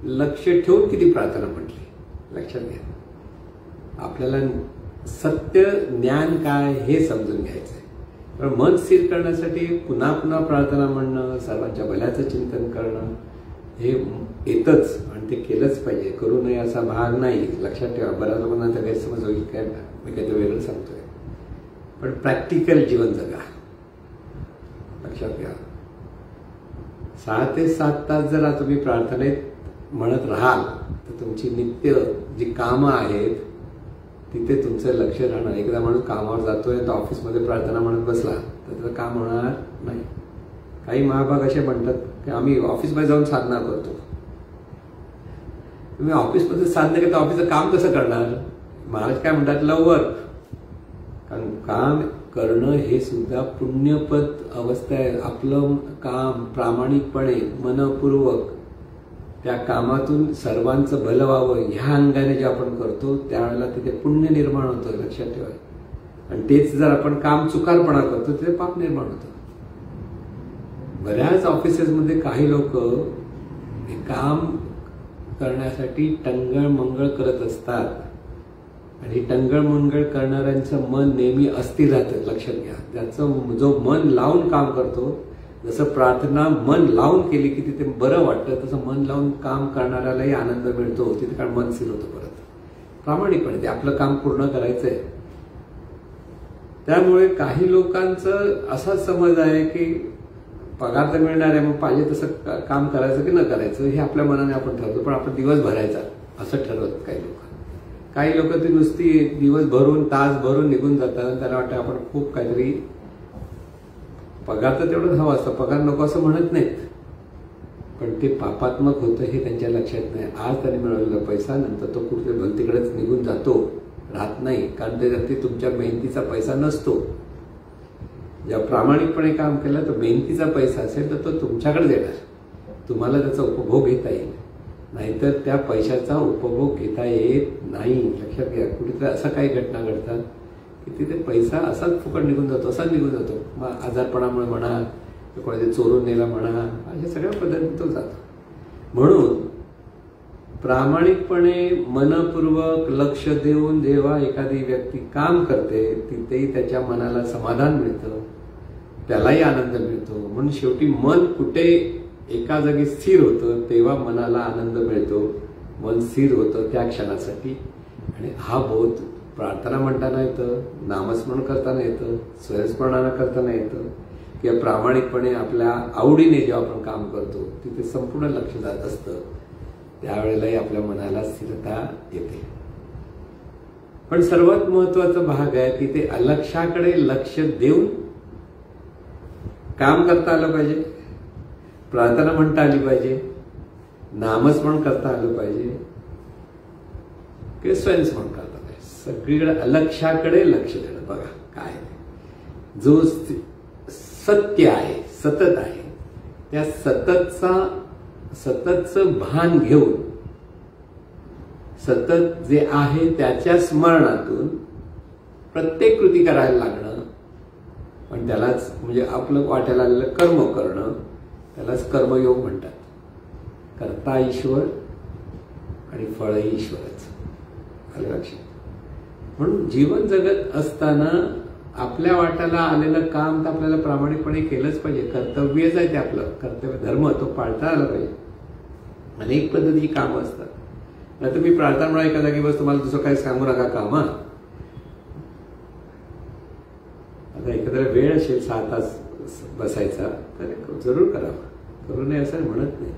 लक्ष ठेवून किती प्रार्थना म्हटली. लक्षात घ्या. आपल्याला सत्य ज्ञान काय हे समजून घ्यायचं आहे. पण मन स्थिर करण्यासाठी पुन्हा पुन्हा प्रार्थना म्हणणं, सर्वांच्या भल्याचं चिंतन करणं हे येतच आणि ते केलंच पाहिजे. करू नये असा भाग नाही. लक्षात ठेवा. बऱ्याच लोकांना गैरसमज होईल काय मी काहीतरी वेगळं सांगतोय. पण प्रॅक्टिकल जीवन जगा. लक्षात घ्या. 6 ते 7 तास जर तुम्ही प्रार्थनेत म्हणत राहाल तर तुमची नित्य जी कामं आहेत तिथे तुमचं लक्ष राहणार. एकदा माणूस कामावर जातोय तर ऑफिसमध्ये प्रार्थना म्हणत बसला तर त्याचं काम होणार नाही. काही महाभाग असे म्हणतात की आम्ही ऑफिसमध्ये जाऊन साधना करतो. तुम्ही ऑफिसमध्ये साधना करता ऑफिसचं काम कसं करणार. महाराज काय म्हणतात, लव वर्क. कारण काम करणं हे सुद्धा पुण्यपद अवस्था आहे. आपलं काम प्रामाणिकपणे मनपूर्वक त्या कामातून सर्वांचं भलं व्हावं ह्या अंगाने जे आपण करतो त्यावेळेला तिथे पुण्य निर्माण होतं, लक्षात ठेवा. आणि तेच जर आपण काम चुकारपणा करतो तिथे पाप निर्माण होतं. बऱ्याच ऑफिसेसमध्ये काही लोक काम करण्यासाठी टंगळ मंगळ करत असतात आणि टंगळ मंगळ करणाऱ्यांचं मन नेहमी अस्थिर राहतं, लक्षात घ्या. त्याचं जो मन लावून काम करतो, जसं प्रार्थना मन लावून केली की तिथे बरं वाटतं, तसं मन लावून काम करणाऱ्यालाही आनंद मिळतो, तिथे कारण मन स्थिर होतं. परत प्रामाणिकपणे ते आपलं काम पूर्ण करायचंय. त्यामुळे काही लोकांचं असा समज आहे की पगार तर मिळणार आहे, मग पाहिजे तसं काम करायचं की न करायचं हे आपल्या मनाने आपण ठरवतो, पण आपण दिवस भरायचा असं ठरवत काही लोक. काही लोक ती नुसती दिवस भरून तास भरून निघून जातात. त्याला वाटतं आपण खूप काहीतरी, पगार तर तेवढंच हवं असतं, पगार नको असं म्हणत नाहीत, पण ते पापात्मक होतं हे त्यांच्या लक्षात नाही. आज त्यांनी मिळवलेला पैसा नंतर तो कुठे भलतीकडेच निघून जातो, राहत नाही, कारण ते तुमच्या मेहनतीचा पैसा नसतो. ज्या प्रामाणिकपणे काम केलं तर मेहनतीचा पैसा असेल तर तो तुमच्याकडे येणार, तुम्हाला त्याचा उपभोग घेता येईल. नाहीतर त्या पैशाचा उपभोग घेता येत नाही, लक्षात घ्या. कुठेतरी असं काही घटना घडतात की तिथे पैसा असाच फुकट निघून जातो, असाच निघून जातो. मग आजारपणामुळे म्हणा, कोणाचे चोरून नेला म्हणा, अशा सगळ्या पद्धतीने तो जातो. म्हणून प्रामाणिकपणे मनपूर्वक लक्ष देऊन जेव्हा एखादी व्यक्ती काम करते तिथेही त्याच्या मनाला समाधान मिळतं, त्यालाही आनंद मिळतो. म्हणून शेवटी मन कुठे एका जागी स्थिर होतं तेव्हा मनाला आनंद मिळतो, मन स्थिर होतं त्या क्षणासाठी. आणि हा बोध प्रार्थना म्हणताना येतं, नामस्मरण करताना येतं, स्वयंस्मरणानं करताना येतं, किंवा प्रामाणिकपणे आपल्या आवडीने जेव्हा आपण काम करतो तिथे संपूर्ण लक्ष जात असतं, त्यावेळेलाही आपल्या मनाला स्थिरता येते. पण सर्वात महत्वाचा भाग आहे की ते अलक्षाकडे लक्ष देऊन काम करता आलं पाहिजे, प्रार्थना म्हणता आली पाहिजे, नामस्मरण करता आलं पाहिजे किंवा स्वयंस्मरण करता पाहिजे. सगळीकडे अलक्षाकडे लक्ष देणं. बघा काय जो सत्य आहे, सतत आहे, त्या सततचं भान घेऊन सतत जे आहे त्याच्या स्मरणातून प्रत्येक कृती करायला लागणं, पण त्यालाच म्हणजे आपलं वाट्याला आलेलं कर्म करणं, त्यालाच कर्मयोग म्हणतात. कर्ता ईश्वर आणि फळही ईश्वरच, आलं लक्षात. म्हणून जीवन जगत असताना आपल्या वाट्याला आलेलं काम तर आपल्याला प्रामाणिकपणे केलंच पाहिजे. कर्तव्यच आहे ते आपलं कर्तव्य, धर्म तो पाळता आला पाहिजे. अनेक पद्धतीची कामं असतात. नाही तर मी प्रार्थना म्हणा एका जागी बस, तुम्हाला दुसरं काही सांगू नका काम. आता एखाद्याला वेळ असेल 6 तास बसायचा तर जरूर करावं, करू नये असं म्हणत नाही.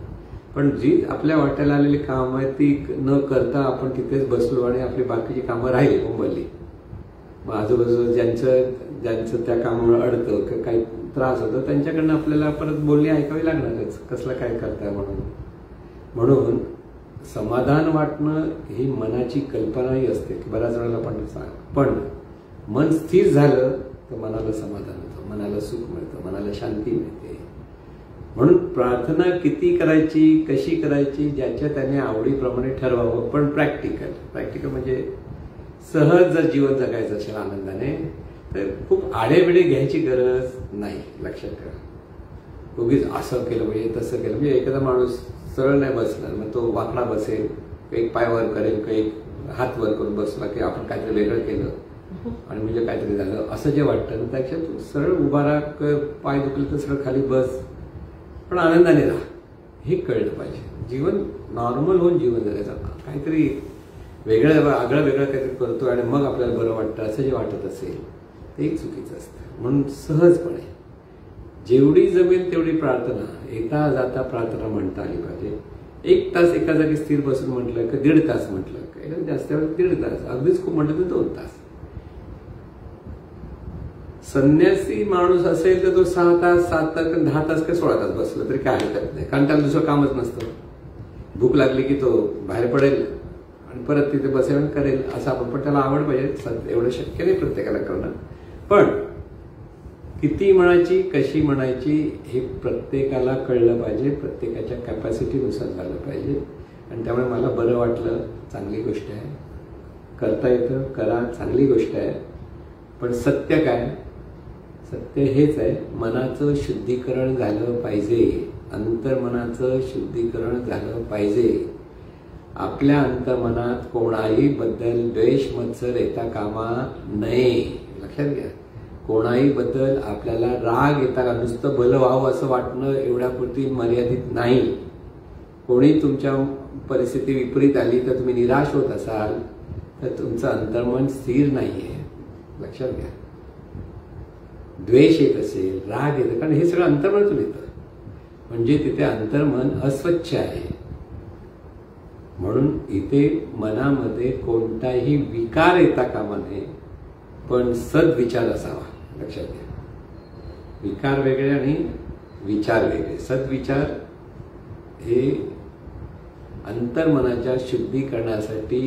पण जी आपल्या वाट्याला आलेली कामं आहेत ती न करता आपण तिथेच बसलो आणि आपली बाकीची कामं राहिली मुंबईली, मग आजूबाजूला ज्यांचं त्या कामामुळे अडतं किंवा काही त्रास होतो त्यांच्याकडनं आपल्याला परत बोलणी ऐकावी लागणारच, कसलं काय करताय म्हणून. म्हणून समाधान वाटणं ही मनाची कल्पनाही असते की बऱ्याच वेळेला पण मन स्थिर झालं तर मनाला समाधान होतं, मनाला सुख मिळतं, मनाला शांती मिळते. म्हणून प्रार्थना किती करायची, कशी करायची, ज्याच्या त्याने आवडीप्रमाणे ठरवावं, पण प्रॅक्टिकल म्हणजे सहज जर जीवन जगायचं असेल आनंदाने तर खूप आडेबिडे घ्यायची गरज नाही, लक्षात ठेवा. उगीच असं केलं पाहिजे तसं केलं म्हणजे एखादा माणूस सरळ नाही बसणार, मग तो वाकडा बसेल, एक पाय वर करेल, काही हात वर करून बसला की आपण काहीतरी वेगळं केलं आणि म्हणजे काहीतरी झालं असं जे वाटतं ना, त्यापेक्षा तू सरळ उभा राहा, पाय दुखले तर सरळ खाली बस, पण आनंदाने राहा, हे कळलं पाहिजे. जीवन नॉर्मल होऊन जीवन जगायचं. काहीतरी आगळं वेगळं काहीतरी करतो आणि मग आपल्याला बरं वाटतं असं जे वाटत असेल ते एक चुकीचं असतं. म्हणून सहजपणे जेवढी जमेल तेवढी प्रार्थना येता जाता प्रार्थना म्हणता आली पाहिजे. 1 तास एका जागी स्थिर बसून म्हटलं की 1.5 तास म्हटलं, काही जास्त वेळ 1.5 तास, अगदीच खूप म्हटलं तर 2 तास. संन्यासी माणूस असेल तर तो 6 तास 7 तास 10 तास का 16 तास बसला तरी काय हरकत नाही, कारण त्याला दुसरं कामच नसतं. भूक लागली की तो बाहेर पडेल आणि परत तिथे बसेल करेल असं आपण, पण त्याला आवड पाहिजे. एवढं शक्य नाही प्रत्येकाला करणं, पण किती म्हणायची, कशी म्हणायची हे प्रत्येकाला कळलं पाहिजे, प्रत्येकाच्या कॅपॅसिटीनुसार झालं पाहिजे. आणि त्यामुळे मला बरं वाटलं, चांगली गोष्ट आहे, करता येतं, करा, चांगली गोष्ट आहे. पण सत्य काय? सत्य हेच आहे, मनाचं शुद्धीकरण झालं पाहिजे, अंतर्मनाचं शुद्धीकरण झालं पाहिजे. आपल्या अंतर्मनात कोणाही बद्दल द्वेष मत्सर येता कामा नये. लक्षात घ्या, कोणाही बद्दल आपल्याला राग येता का, नुसतं भलं व्हावं असं वाटणं एवढ्यापुरती मर्यादित नाही. कोणी तुमच्या परिस्थिती विपरीत आली तर तुम्ही निराश होत असाल तर तुमचं अंतर्मन स्थिर नाहीये. लक्षात घ्या, द्वेष येत असेल, राग येतं, कारण हे सगळं अंतर्मनातून येतं, म्हणजे तिथे अंतर्मन अस्वच्छ आहे. म्हणून इथे मनामध्ये कोणताही विकार येता कामा नये, पण सद्विचार असावा. लक्षात घ्या, विकार वेगळे आणि विचार वेगळे. सद्विचार हे अंतर्मनाच्या शुद्धीकरणासाठी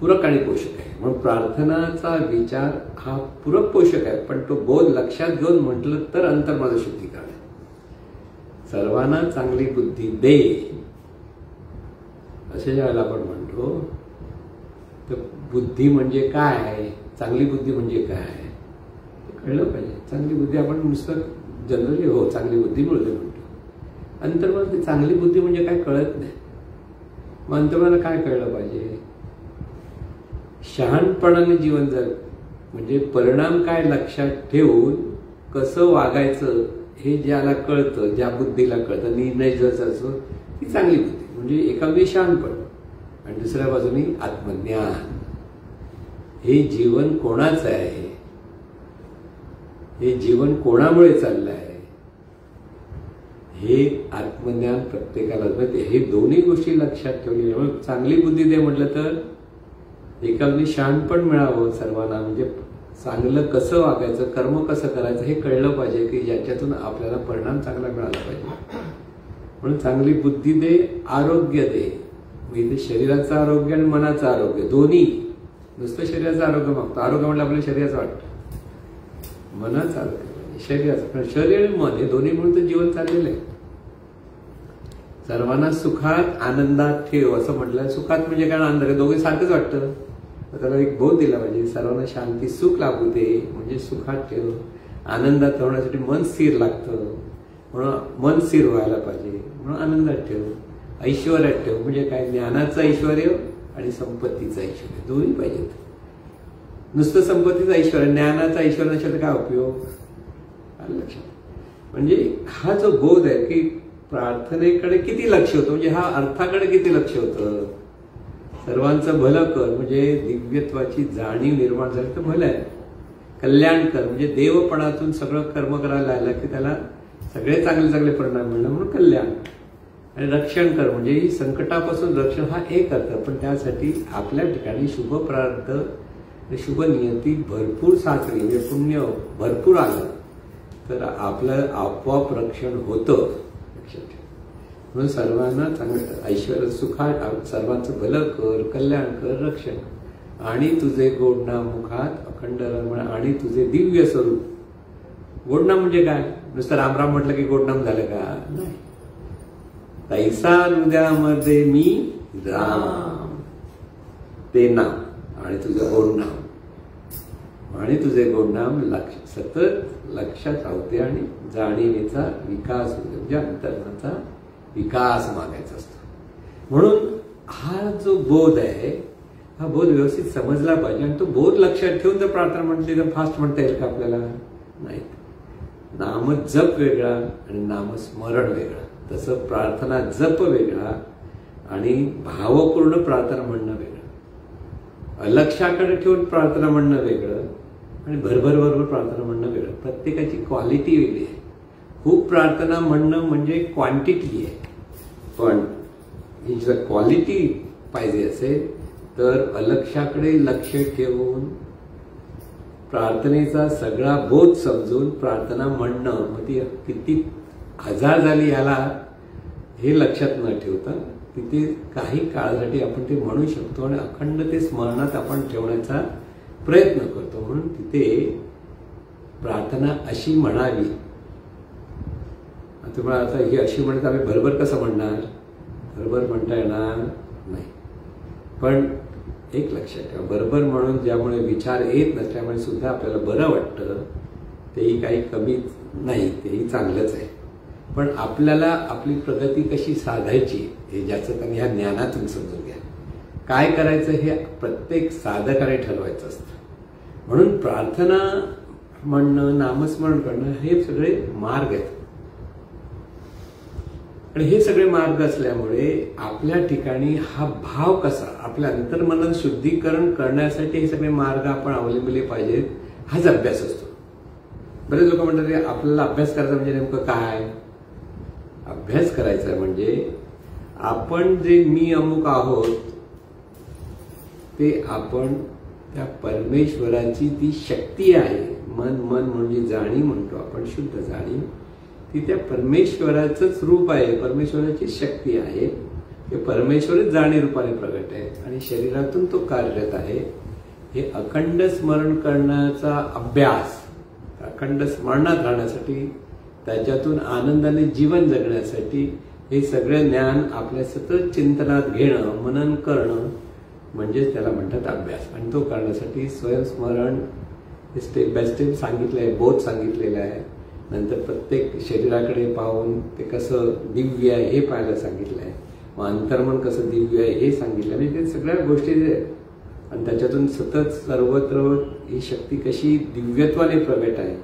पूरक आणि पोषक आहे. म्हणून प्रार्थनाचा विचार हा पूरक पोषक आहे, पण तो बोध लक्षात घेऊन म्हटलं तर अंतर्मनाचं शुद्धीकरण आहे. सर्वांना चांगली बुद्धी दे असे ज्यावेळेला आपण म्हणतो तर बुद्धी म्हणजे काय, चांगली बुद्धी म्हणजे काय कळलं पाहिजे. चांगली बुद्धी आपण नुसतं जनरली हो चांगली बुद्धी मिळते म्हणतो, अंतर्मनात चांगली बुद्धी म्हणजे काय कळत नाही. मग अंतर्मनाला काय कळलं पाहिजे? शहाणपणाने जीवन जग, म्हणजे परिणाम काय लक्षात ठेवून कसं वागायचं हे ज्याला कळतं, ज्या बुद्धीला कळतं, निर्णय जर असो ती चांगली बुद्धी. म्हणजे एका बाजूने शहाणपण आणि दुसऱ्या बाजूने आत्मज्ञान. हे जीवन कोणाचं आहे, हे जीवन कोणामुळे चाललं आहे, हे आत्मज्ञान प्रत्येकाला माहिती. हे दोन्ही गोष्टी लक्षात ठेवली. चांगली बुद्धी दे म्हटलं तर एका बाजूने शहाणपण मिळावं सर्वांना, म्हणजे चांगलं कसं वागायचं, कर्म कसं करायचं हे कळलं पाहिजे की ज्याच्यातून आपल्याला परिणाम चांगला मिळाला पाहिजे. म्हणून चांगली बुद्धी दे, आरोग्य दे. इथे शरीराचं आरोग्य आणि मनाचं आरोग्य दोन्ही. नुसतं शरीराचं आरोग्य मागतो, आरोग्य म्हटलं आपल्या शरीराचं वाटतं, मनाचं आरोग्य शरीराचं. पण शरीर आणि मन हे दोन्ही म्हणून तर जीवन चाललेलं आहे. सर्वांना सुखात आनंदात ठेव असं म्हटलं. सुखात म्हणजे काय, आनंद, दोघे सारखंच वाटतं. त्याला एक बोध दिला पाहिजे, सर्वांना शांती सुख लाभू दे म्हणजे सुखात ठेव. आनंदात ठेवण्यासाठी मन स्थिर लागतं, म्हणून मन स्थिर व्हायला पाहिजे, म्हणून आनंदात ठेव. ऐश्वर्यात ठेव म्हणजे काय, ज्ञानाचं ऐश्वर आणि संपत्तीचं ऐश्वर दोन्ही पाहिजेत. नुसतं संपत्तीचं ऐश्वर, ज्ञानाचं ऐश्वर नसेल तर काय उपयोग. लक्षात, म्हणजे हा जो बोध आहे की प्रार्थनेकडे किती लक्ष होतं, म्हणजे हा अर्थाकडे किती लक्ष होतं. सर्वांचं भलं कर म्हणजे दिव्यत्वाची जाणीव निर्माण झाली तर भलं आहे. कल्याण कर म्हणजे देवपणातून सगळं कर्म करायला लागलं की त्याला सगळे चांगले चांगले परिणाम मिळणं म्हणून कल्याण. आणि रक्षण कर म्हणजे ही संकटापासून रक्षण हा एक अर्थ. पण त्यासाठी आपल्या ठिकाणी शुभ प्रारब्ध, शुभ नियती भरपूर साचली, म्हणजे पुण्य भरपूर आलं तर आपलं आपोआप रक्षण होतं. लक्षात ठेव. म्हणून सर्वांना चांगलं ऐश्वर सुखात सर्वांचं भलं कर, कल्याण कर, रक्षण. आणि तुझे गोडनाम मुखात अखंड रमण आणि तुझे दिव्य स्वरूप. गोडनाम म्हणजे काय, नुसतं रामराम म्हटलं की गोडनाम झालं का, नाही. तैसा हृदयामध्ये मी राम ते नाम आणि तुझं गोडनाम आणि तुझे गोडनाम सतत लक्षात राहते आणि जाणीवेचा विकास होतो, म्हणजे अंतर्मनाचा विकास मागायचा असतो. म्हणून हा जो बोध आहे हा बोध व्यवस्थित समजला पाहिजे. आणि तो बोध लक्षात ठेवून जर प्रार्थना म्हटली तर फास्ट म्हणता येईल का आपल्याला, नाही. नाम जप वेगळा आणि नामस्मरण वेगळं. तसं प्रार्थना जप वेगळा आणि भावपूर्ण प्रार्थना म्हणणं वेगळं. अलक्षाकडे ठेवून प्रार्थना म्हणणं वेगळं आणि भरभर प्रार्थना म्हणणं वेगळं. प्रत्येकाची क्वालिटी वेगळी आहे. खूप प्रार्थना म्हणणं म्हणजे क्वांटिटी आहे, पण ही जर क्वालिटी पाहिजे असेल तर अलक्षाकडे लक्ष ठेवून प्रार्थनेचा सगळा बोध समजून प्रार्थना म्हणणं. मग ती किती हजार झाली याला हे लक्षात न ठेवता तिथे काही काळासाठी आपण ते म्हणू शकतो आणि अखंड ते स्मरणात आपण ठेवण्याचा प्रयत्न करतो. म्हणून तिथे प्रार्थना अशी म्हणावी. तुम्हाला आता ही अशी म्हणत आम्ही बरोबर कसं म्हणणार? बरोबर म्हणता येणार नाही. पण एक लक्षात ठेवा, बरोबर म्हणून ज्यामुळे विचार येत नसल्यामुळे सुद्धा आपल्याला बरं वाटतं तेही काही कमी नाही, तेही चांगलंच आहे. पण आपल्याला आपली प्रगती कशी साधायची हे ज्याचं त्यांनी ह्या ज्ञानातून समजून घ्या. काय करायचं हे प्रत्येक साधकाने ठरवायचं असतं. म्हणून प्रार्थना म्हणणं, नामस्मरण करणं हे सगळे मार्ग आहेत. आणि हे सगळे मार्ग असल्यामुळे आपल्या ठिकाणी हा भाव कसा, आपल्या अंतर्मन शुद्धीकरण करण्यासाठी हे सगळे मार्ग आपण अवलंबले पाहिजेत, हाच अभ्यास असतो. बरेच लोक म्हणतात की आपल्याला अभ्यास करायचा म्हणजे नेमकं काय? अभ्यास करायचा म्हणजे आपण जे मी अमुक आहोत ते आपण त्या परमेश्वराची ती शक्ती आहे. मन म्हणजे जाणीव म्हणतो आपण, शुद्ध जाणीव, ती त्या परमेश्वराचंच रूप आहे, परमेश्वराची शक्ती आहे. ते परमेश्वरच जाणीव रूपाने प्रगट आहे आणि शरीरातून तो कार्यरत आहे. हे अखंड स्मरण करण्याचा अभ्यास, अखंड स्मरणात राहण्यासाठी, त्याच्यातून आनंदाने जीवन जगण्यासाठी हे सगळं ज्ञान आपल्या सतत चिंतनात घेणं, मनन करणं म्हणजेच त्याला म्हणतात अभ्यास. आणि तो करण्यासाठी स्वयंस्मरण हे स्टेप बाय स्टेप सांगितलं आहे, बोध सांगितलेलं आहे. नंतर प्रत्येक शरीराकडे पाहून ते कसं दिव्य आहे हे पाहायला सांगितलं आहे. मग अंतर्मन कसं दिव्य आहे हे सांगितलं. म्हणजे ते सगळ्या गोष्टी आणि त्याच्यातून सतत सर्वत्र ही शक्ती कशी दिव्यत्वाने प्रगट आहे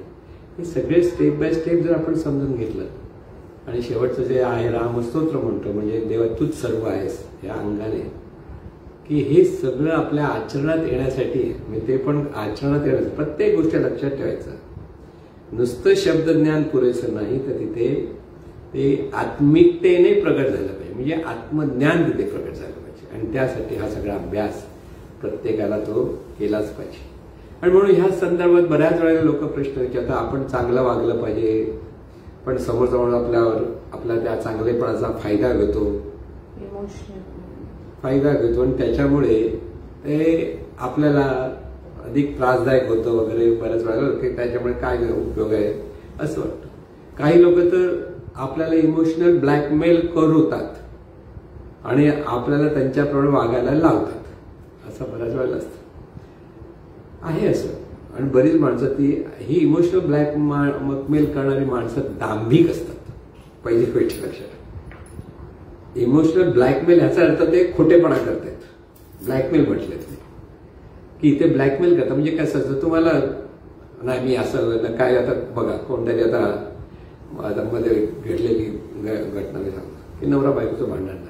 हे सगळे स्टेप बाय स्टेप जर आपण समजून घेतलं आणि शेवटचं जे आहे रामस्तोत्र म्हणतो, म्हणजे देवा तूच सर्व आहेस या अंगाने, की हे सगळं आपल्या आचरणात येण्यासाठी, म्हणजे ते पण आचरणात येण्यासाठी प्रत्येक गोष्ट लक्षात ठेवायचं. नुसतं शब्दज्ञान पुरेसं नाही, तर तिथे ते आत्मिकतेने प्रगट झालं पाहिजे, म्हणजे आत्मज्ञान तिथे प्रगट झालं पाहिजे. आणि त्यासाठी हा सगळा अभ्यास प्रत्येकाला तो केलाच पाहिजे. आणि म्हणून ह्या संदर्भात बऱ्याच वेळेला लोक प्रश्न विचारतात, आपण चांगलं वागलं पाहिजे पण समोरचा माणूस आपला त्या चांगलेपणाचा फायदा घेतो आणि त्याच्यामुळे ते आपल्याला अधिक त्रासदायक होतं वगैरे. बऱ्याच वेळेला की त्याच्यामुळे काय उपयोग आहे असं वाटतं. काही लोक तर आपल्याला इमोशनल ब्लॅकमेल करतात आणि आपल्याला त्यांच्याप्रमाणे वागायला लावतात, असं बऱ्याच वेळेला असतं आहे असं. आणि बरीच माणसं ही इमोशनल ब्लॅकमेल करणारी माणसं दांभिक असतात. पहिली गोष्ट लक्षात, इमोशनल ब्लॅकमेल ह्याचा अर्थ ते खोटेपणा करतात. ब्लॅकमेल म्हटले की इथे ब्लॅकमेल करतात म्हणजे कसं असतं, तुम्हाला नाही मी असं काय, आता बघा कोणतरी आता मध्ये घडलेली घटना मी सांगतो की नवरा बायकोचं भांडण झालं.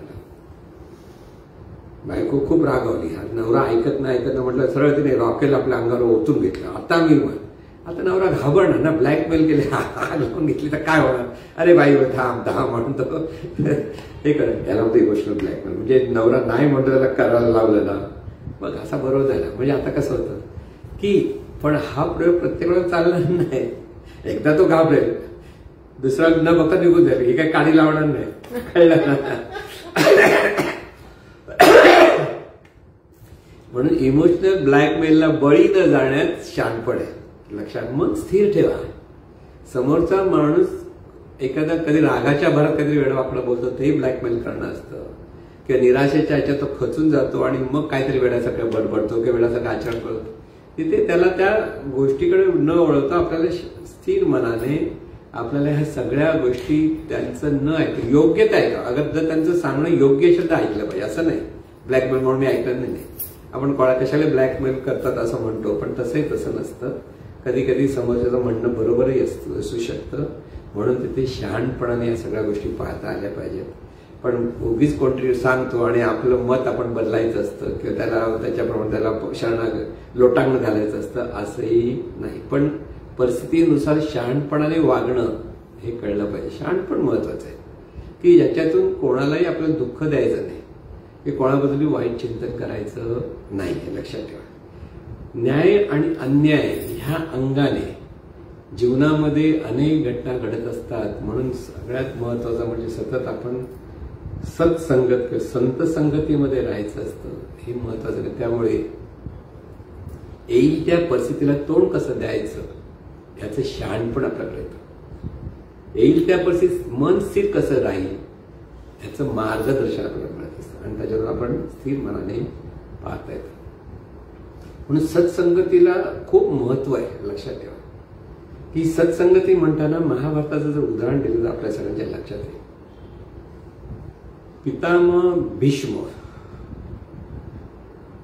बायको खूप रागावली, नवरा ऐकत नाही म्हटलं सरळ तिने रॉकेल आपल्या अंगावर ओतून घेतलं. आता नवरा घाबरणार ना, ब्लॅकमेल केले, लावून घेतली तर काय होणार, अरे बाई थांब म्हणतो हे करत. याला होतं इमोशनल ब्लॅकमेल, म्हणजे नवरा नाही म्हणतो त्याला करायला लावलं ना, मग असा बरोबर झाला. म्हणजे आता कसं होतं की पण हा प्रयोग प्रत्येक वेळेला चालणार नाही. एकदा तो घाबरेल, दुसरा न बघता निघून जाईल, ही काही काडी लावणार नाही, कळलं ना. म्हणून इमोशनल ब्लॅकमेलला बळी न जाण्यात शहाणपण आहे लक्षात. मग स्थिर ठेवा. समोरचा माणूस एखादा कधी रागाच्या भरात कधी वेडवाकडं बोलतो, तेही ब्लॅकमेल करणं असतं. किंवा निराशेच्या ह्याच्यात तो खचून जातो आणि मग काहीतरी वेड्यासारखं बडबडतो किंवा वेड्यासारखं आचरण करतो. तिथे त्याला त्या गोष्टीकडे न वळवता आपल्याला स्थिर मनाने आपल्याला ह्या सगळ्या गोष्टी त्यांचं न ऐकलं, योग्य ते ऐका. अगर जर त्यांचं सांगणं योग्य असेल तर ऐकलं पाहिजे, असं नाही ब्लॅकमेल म्हणून मी ऐकलं नाही. आपण कशाला ब्लॅकमेल करतात असं म्हणतो, पण तसंही तसं नसतं. कधी कधी समोरच्याचं म्हणणं बरोबरही असू शकतं. म्हणून तिथे शहाणपणाने या सगळ्या गोष्टी पाहता आल्या पाहिजेत. पण उगीच कोणतरी सांगतो आणि आपलं मत आपण बदलायचं असतं किंवा त्याच्याप्रमाणे त्याला लोटांगण घालायचं असतं असंही नाही. पण परिस्थितीनुसार शहाणपणाने वागणं हे कळलं पाहिजे. शहाणपण महत्वाचं आहे की ज्याच्यातून कोणालाही आपलं दुःख द्यायचं नाही, की कोणाबद्दल वाईट चिंतन करायचं नाही, हे लक्षात ठेवा. न्याय आणि अन्याय ह्या अंगाने जीवनामध्ये अनेक घटना घडत असतात. म्हणून सगळ्यात महत्वाचं म्हणजे सतत आपण सत्संगत संत संगतीमध्ये राहायचं असतं, हे महत्वाचं आहे. त्यामुळे येईल त्या परिस्थितीला तोंड कसं द्यायचं याचं शहाणपण आपल्याकडे येतं. येईल त्या परिस्थितीत मन स्थिर कसं राहील याचं मार्गदर्शन आपल्याला मिळत असतं आणि त्याच्यावर आपण स्थिर मनाने पाहता येतं. म्हणून सत्संगतीला खूप महत्व आहे. लक्षात ठेवा की सत्संगती म्हणताना महाभारताचं जर उदाहरण दिलं तर आपल्या सगळ्यांच्या लक्षात येईल. पितामह भीष्म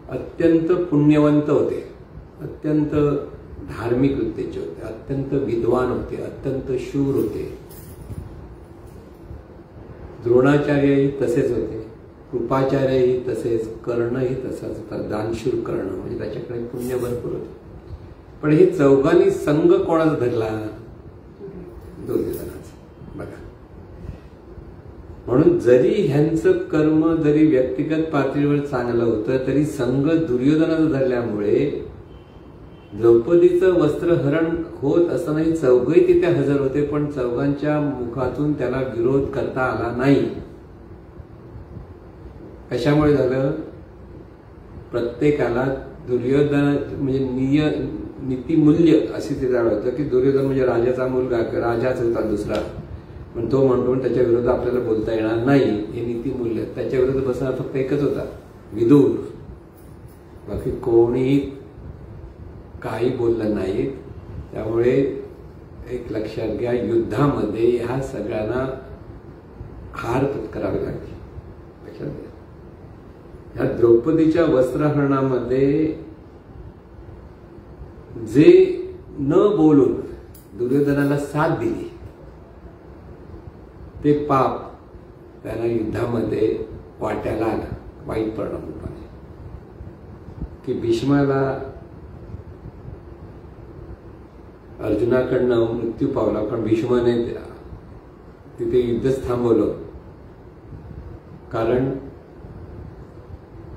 अत्यंत पुण्यवंत होते, अत्यंत धार्मिक वृत्तीचे होते, अत्यंत विद्वान होते, अत्यंत शूर होते. द्रोणाचार्यही तसेच होते, कृपाचार्यही तसेच, कर्णही तसाच होता. दानशूर कर्ण म्हणजे त्याच्याकडे पुण्य भरपूर होते. पण हे चौघांनी संघ कोणाचा धरला? दुर्योधनाचा. बघा, म्हणून जरी ह्यांचं कर्म जरी व्यक्तिगत पातळीवर चांगलं होतं तरी संघ दुर्योधनाचं धरल्यामुळे द्रौपदीचं वस्त्रहरण होत असतानाही चौघही तिथे हजर होते, पण चौघांच्या मुखातून त्याला विरोध करता आला नाही. कशामुळे झालं? प्रत्येकाला दुर्योधन म्हणजे नीतिमूल्य असे ते जाणवत होतं की दुर्योधन म्हणजे राजाचा मुलगा, राजाच होता दुसरा, पण तो म्हणतो त्याच्या विरोधात आपल्याला बोलता येणार नाही, हे नीतिमूल्य. त्याच्या विरोधात बसणार फक्त एकच होता, विदुर. बाकी कोणी काही बोललं नाही. त्यामुळे एक लक्षात घ्या, युद्धामध्ये ह्या सगळ्यांना हार पत्करावी लागली. लक्षात घ्या, ह्या द्रौपदीच्या वस्त्रहरणामध्ये जे न बोलून दुर्योधनाला साथ दिली ते पाप त्यांना युद्धामध्ये वाट्याला आलं. वाईट परिणाम रूपाने की भीष्माला अर्जुनाकडनं मृत्यू पावला, पण भीष्माने तिथे युद्धच थांबवलं. कारण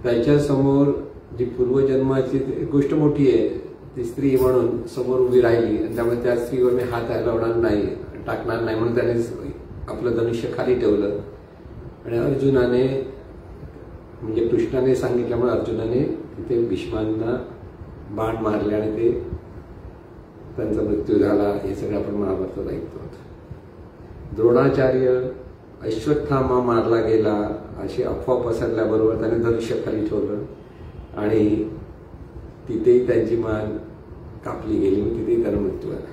त्याच्यासमोर जी पूर्वजन्माची गोष्ट मोठी आहे, ती स्त्री म्हणून समोर उभी राहिली आणि त्यामुळे त्या स्त्रीवर मी हात लावणार नाही, टाकणार नाही म्हणून त्याने आपलं धनुष्य खाली ठेवलं. आणि अर्जुनाने म्हणजे कृष्णाने सांगितल्यामुळे अर्जुनाने तिथे भीष्मांना बाण मारले आणि ते त्यांचा मृत्यू झाला. हे सगळं आपण महाभारतात ऐकतो. द्रोणाचार्य अश्वत्थामा मारला गेला अशी अफवा पसरल्याबरोबर त्याने धनुष्य खाली ठेवलं आणि तिथेही त्यांची मान कापली गेली, तिथेही त्याला मृत्यू आला.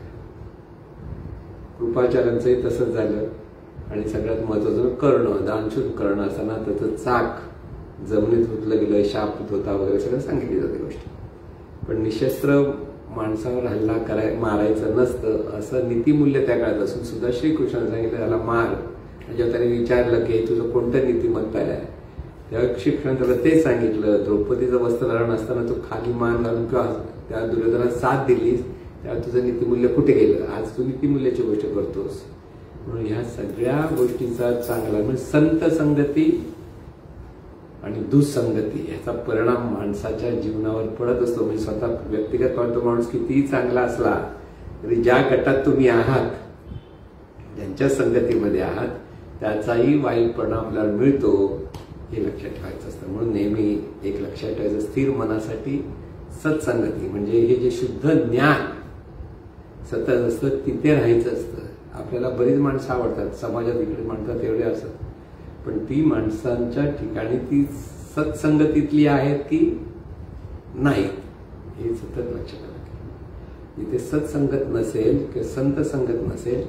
कृपाचार्यांचंही तसंच झालं. आणि सगळ्यात महत्वाचं कर्ण, दानशूर कर्ण असताना त्याचं चाक जमिनीत उतलं गेलं, शाप होता वगैरे सगळं सांगितली जाते गोष्ट. पण निशस्त्र माणसावर हल्ला मारायचं नसतं असं नीतिमूल्य त्या काळात असून सुद्धा श्रीकृष्णाने सांगितलं त्याला मार. जेव्हा त्याने विचारलं की तुझं कोणतं नीतिमत्त आहे, तेव्हा श्रीकृष्णाने त्याला ते सांगितलं. द्रौपदीचं वस्त्रहरण असताना तू खाली मान घालून किंवा त्या दुर्योधनाला साथ दिलीस, तेव्हा तुझं नीतिमूल्य कुठे गेलं? आज तू नीतिमूल्याची गोष्ट करतोस. म्हणून ह्या सगळ्या गोष्टींचा चांगला म्हणजे संत संगती आणि दुसंगती ह्याचा परिणाम माणसाच्या जीवनावर पडत असतो. म्हणजे स्वतः व्यक्तिगत तो माणूस कितीही चांगला असला तरी ज्या गटात तुम्ही आहात, ज्यांच्या संगतीमध्ये आहात, त्याचाही वाईट परिणाम आपल्याला मिळतो हे लक्षात ठेवायचं असतं. म्हणून नेहमी एक लक्षात ठेवायचं, स्थिर मनासाठी सत्संगती म्हणजे हे जे शुद्ध ज्ञान सतत असतं तिथे राहायचं असतं. आपल्याला बरीच माणसं आवडतात, समाजात इकडे माणसं तेवढे असतात, पण ती माणसांच्या ठिकाणी ती सत्संगतीतली आहेत की नाही हे सतत लक्षात आलं. जिथे सत्संगत नसेल किंवा संत संगत नसेल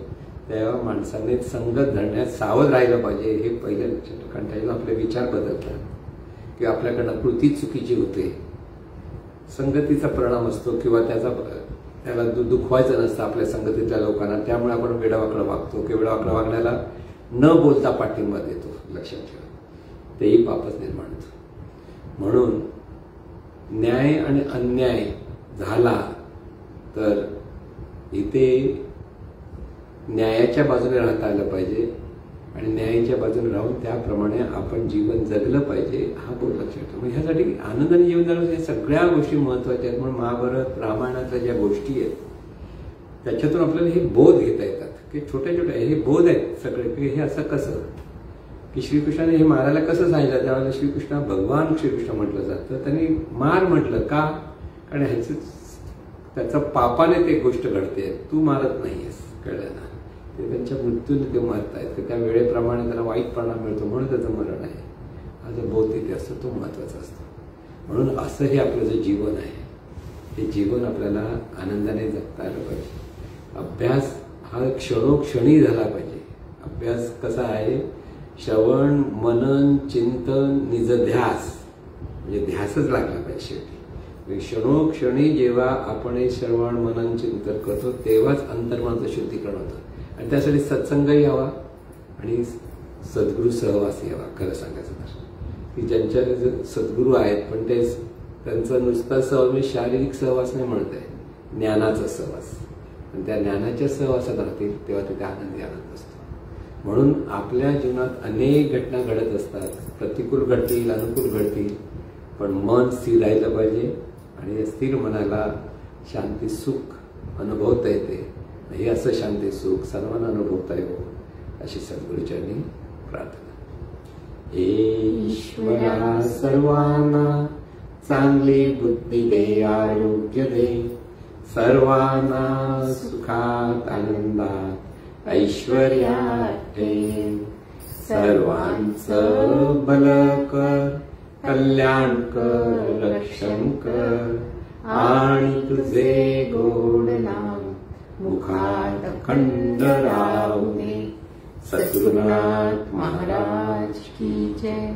तेव्हा माणसाने संगत धरण्यात सावध राहिलं पाहिजे हे पहिलं लक्षात ठेवा. कारण त्याच्यात आपले विचार बदलतात किंवा आपल्याकडनं कृती चुकीची होते. संगतीचा परिणाम असतो किंवा त्याला दुखवायचं नसतं आपल्या संगतीतल्या लोकांना, त्यामुळे आपण वेडावाकडं वागतो किंवा वेडावाकडं वागण्याला न बोलता पाठिंबा देतो. लक्षात ठेवा, तेही पापच निर्माण होतं. म्हणून न्याय आणि अन्याय झाला तर इथे न्यायाच्या बाजूने राहता आलं पाहिजे आणि न्यायाच्या बाजूने राहून त्याप्रमाणे आपण जीवन जगलं पाहिजे हा बोध लक्षात ठेवा. मग ह्यासाठी आनंदाने जीवन जगणं या सगळ्या गोष्टी महत्वाच्या आहेत. म्हणून महाभारत रामायणातल्या ज्या गोष्टी आहेत त्याच्यातून आपल्याला हे बोध घेता येतात की छोट्या छोट्या हे बोध आहेत सगळे की हे असं कसं की श्रीकृष्णाने हे मारायला कसं सांगितलं. त्यावेळेला श्रीकृष्ण भगवान श्रीकृष्ण म्हटलं जातं, त्यांनी मार म्हटलं का? कारण ह्याचं त्याचा पापाने ते गोष्ट घडते, तू मारत नाहीयेस, कळलं ना? ते त्यांच्या मृत्यूने ते मरतायत, तर त्या वेळेप्रमाणे त्याला वाईट परिणाम मिळतो म्हणून त्याचं मरण आहे. हा जो बोध तिथे असतो तो महत्वाचा असतो. म्हणून असं हे आपलं जे जीवन आहे, हे जीवन आपल्याला आनंदाने जगता आलं पाहिजे. अभ्यास हा क्षणोक्षणी झाला पाहिजे. अभ्यास कसा आहे? श्रवण, मनन, चिंतन, निजध्यास, म्हणजे ध्यासच लागला पाहिजे शेवटी. क्षणोक्षणी जेव्हा आपण हे श्रवण, मनन, चिंतन करतो तेव्हाच अंतर्मनाचं शुद्धीकरण होतं. आणि त्यासाठी सत्संगही हवा आणि सद्गुरू सहवासही हवा. खरं सांगायचं तर की ज्यांच्या सद्गुरू आहेत पण ते त्यांचा नुसता सहवास म्हणजे शारीरिक सहवास नाही म्हणत आहे, ज्ञानाचा सहवास. आणि त्या ज्ञानाच्या सहवासात राहतील तेव्हा तिथे आनंदी आनंद असतो. म्हणून आपल्या जीवनात अनेक घटना घडत असतात, प्रतिकूल घडतील, अनुकूल घडतील, पण मन स्थिर राहिलं पाहिजे. आणि स्थिर मनाला शांती सुख अनुभवता येते. हे असं शांती सुख सर्वांना अनुभवता येवो अशी सद्गुरूचरणी प्रार्थना. ईश्वरा सर्वांना चांगली बुद्धी दे, आरोग्य दे, सर्वांना सुखात आनंदात ऐश्वर्यात ठेव, सर्वांचं भलं कर, कल्याण कर, रक्षण कर, आणि तुझे गोड नाम मुखात अखंड राहू दे. सद्गुरुनाथ महाराज की जय.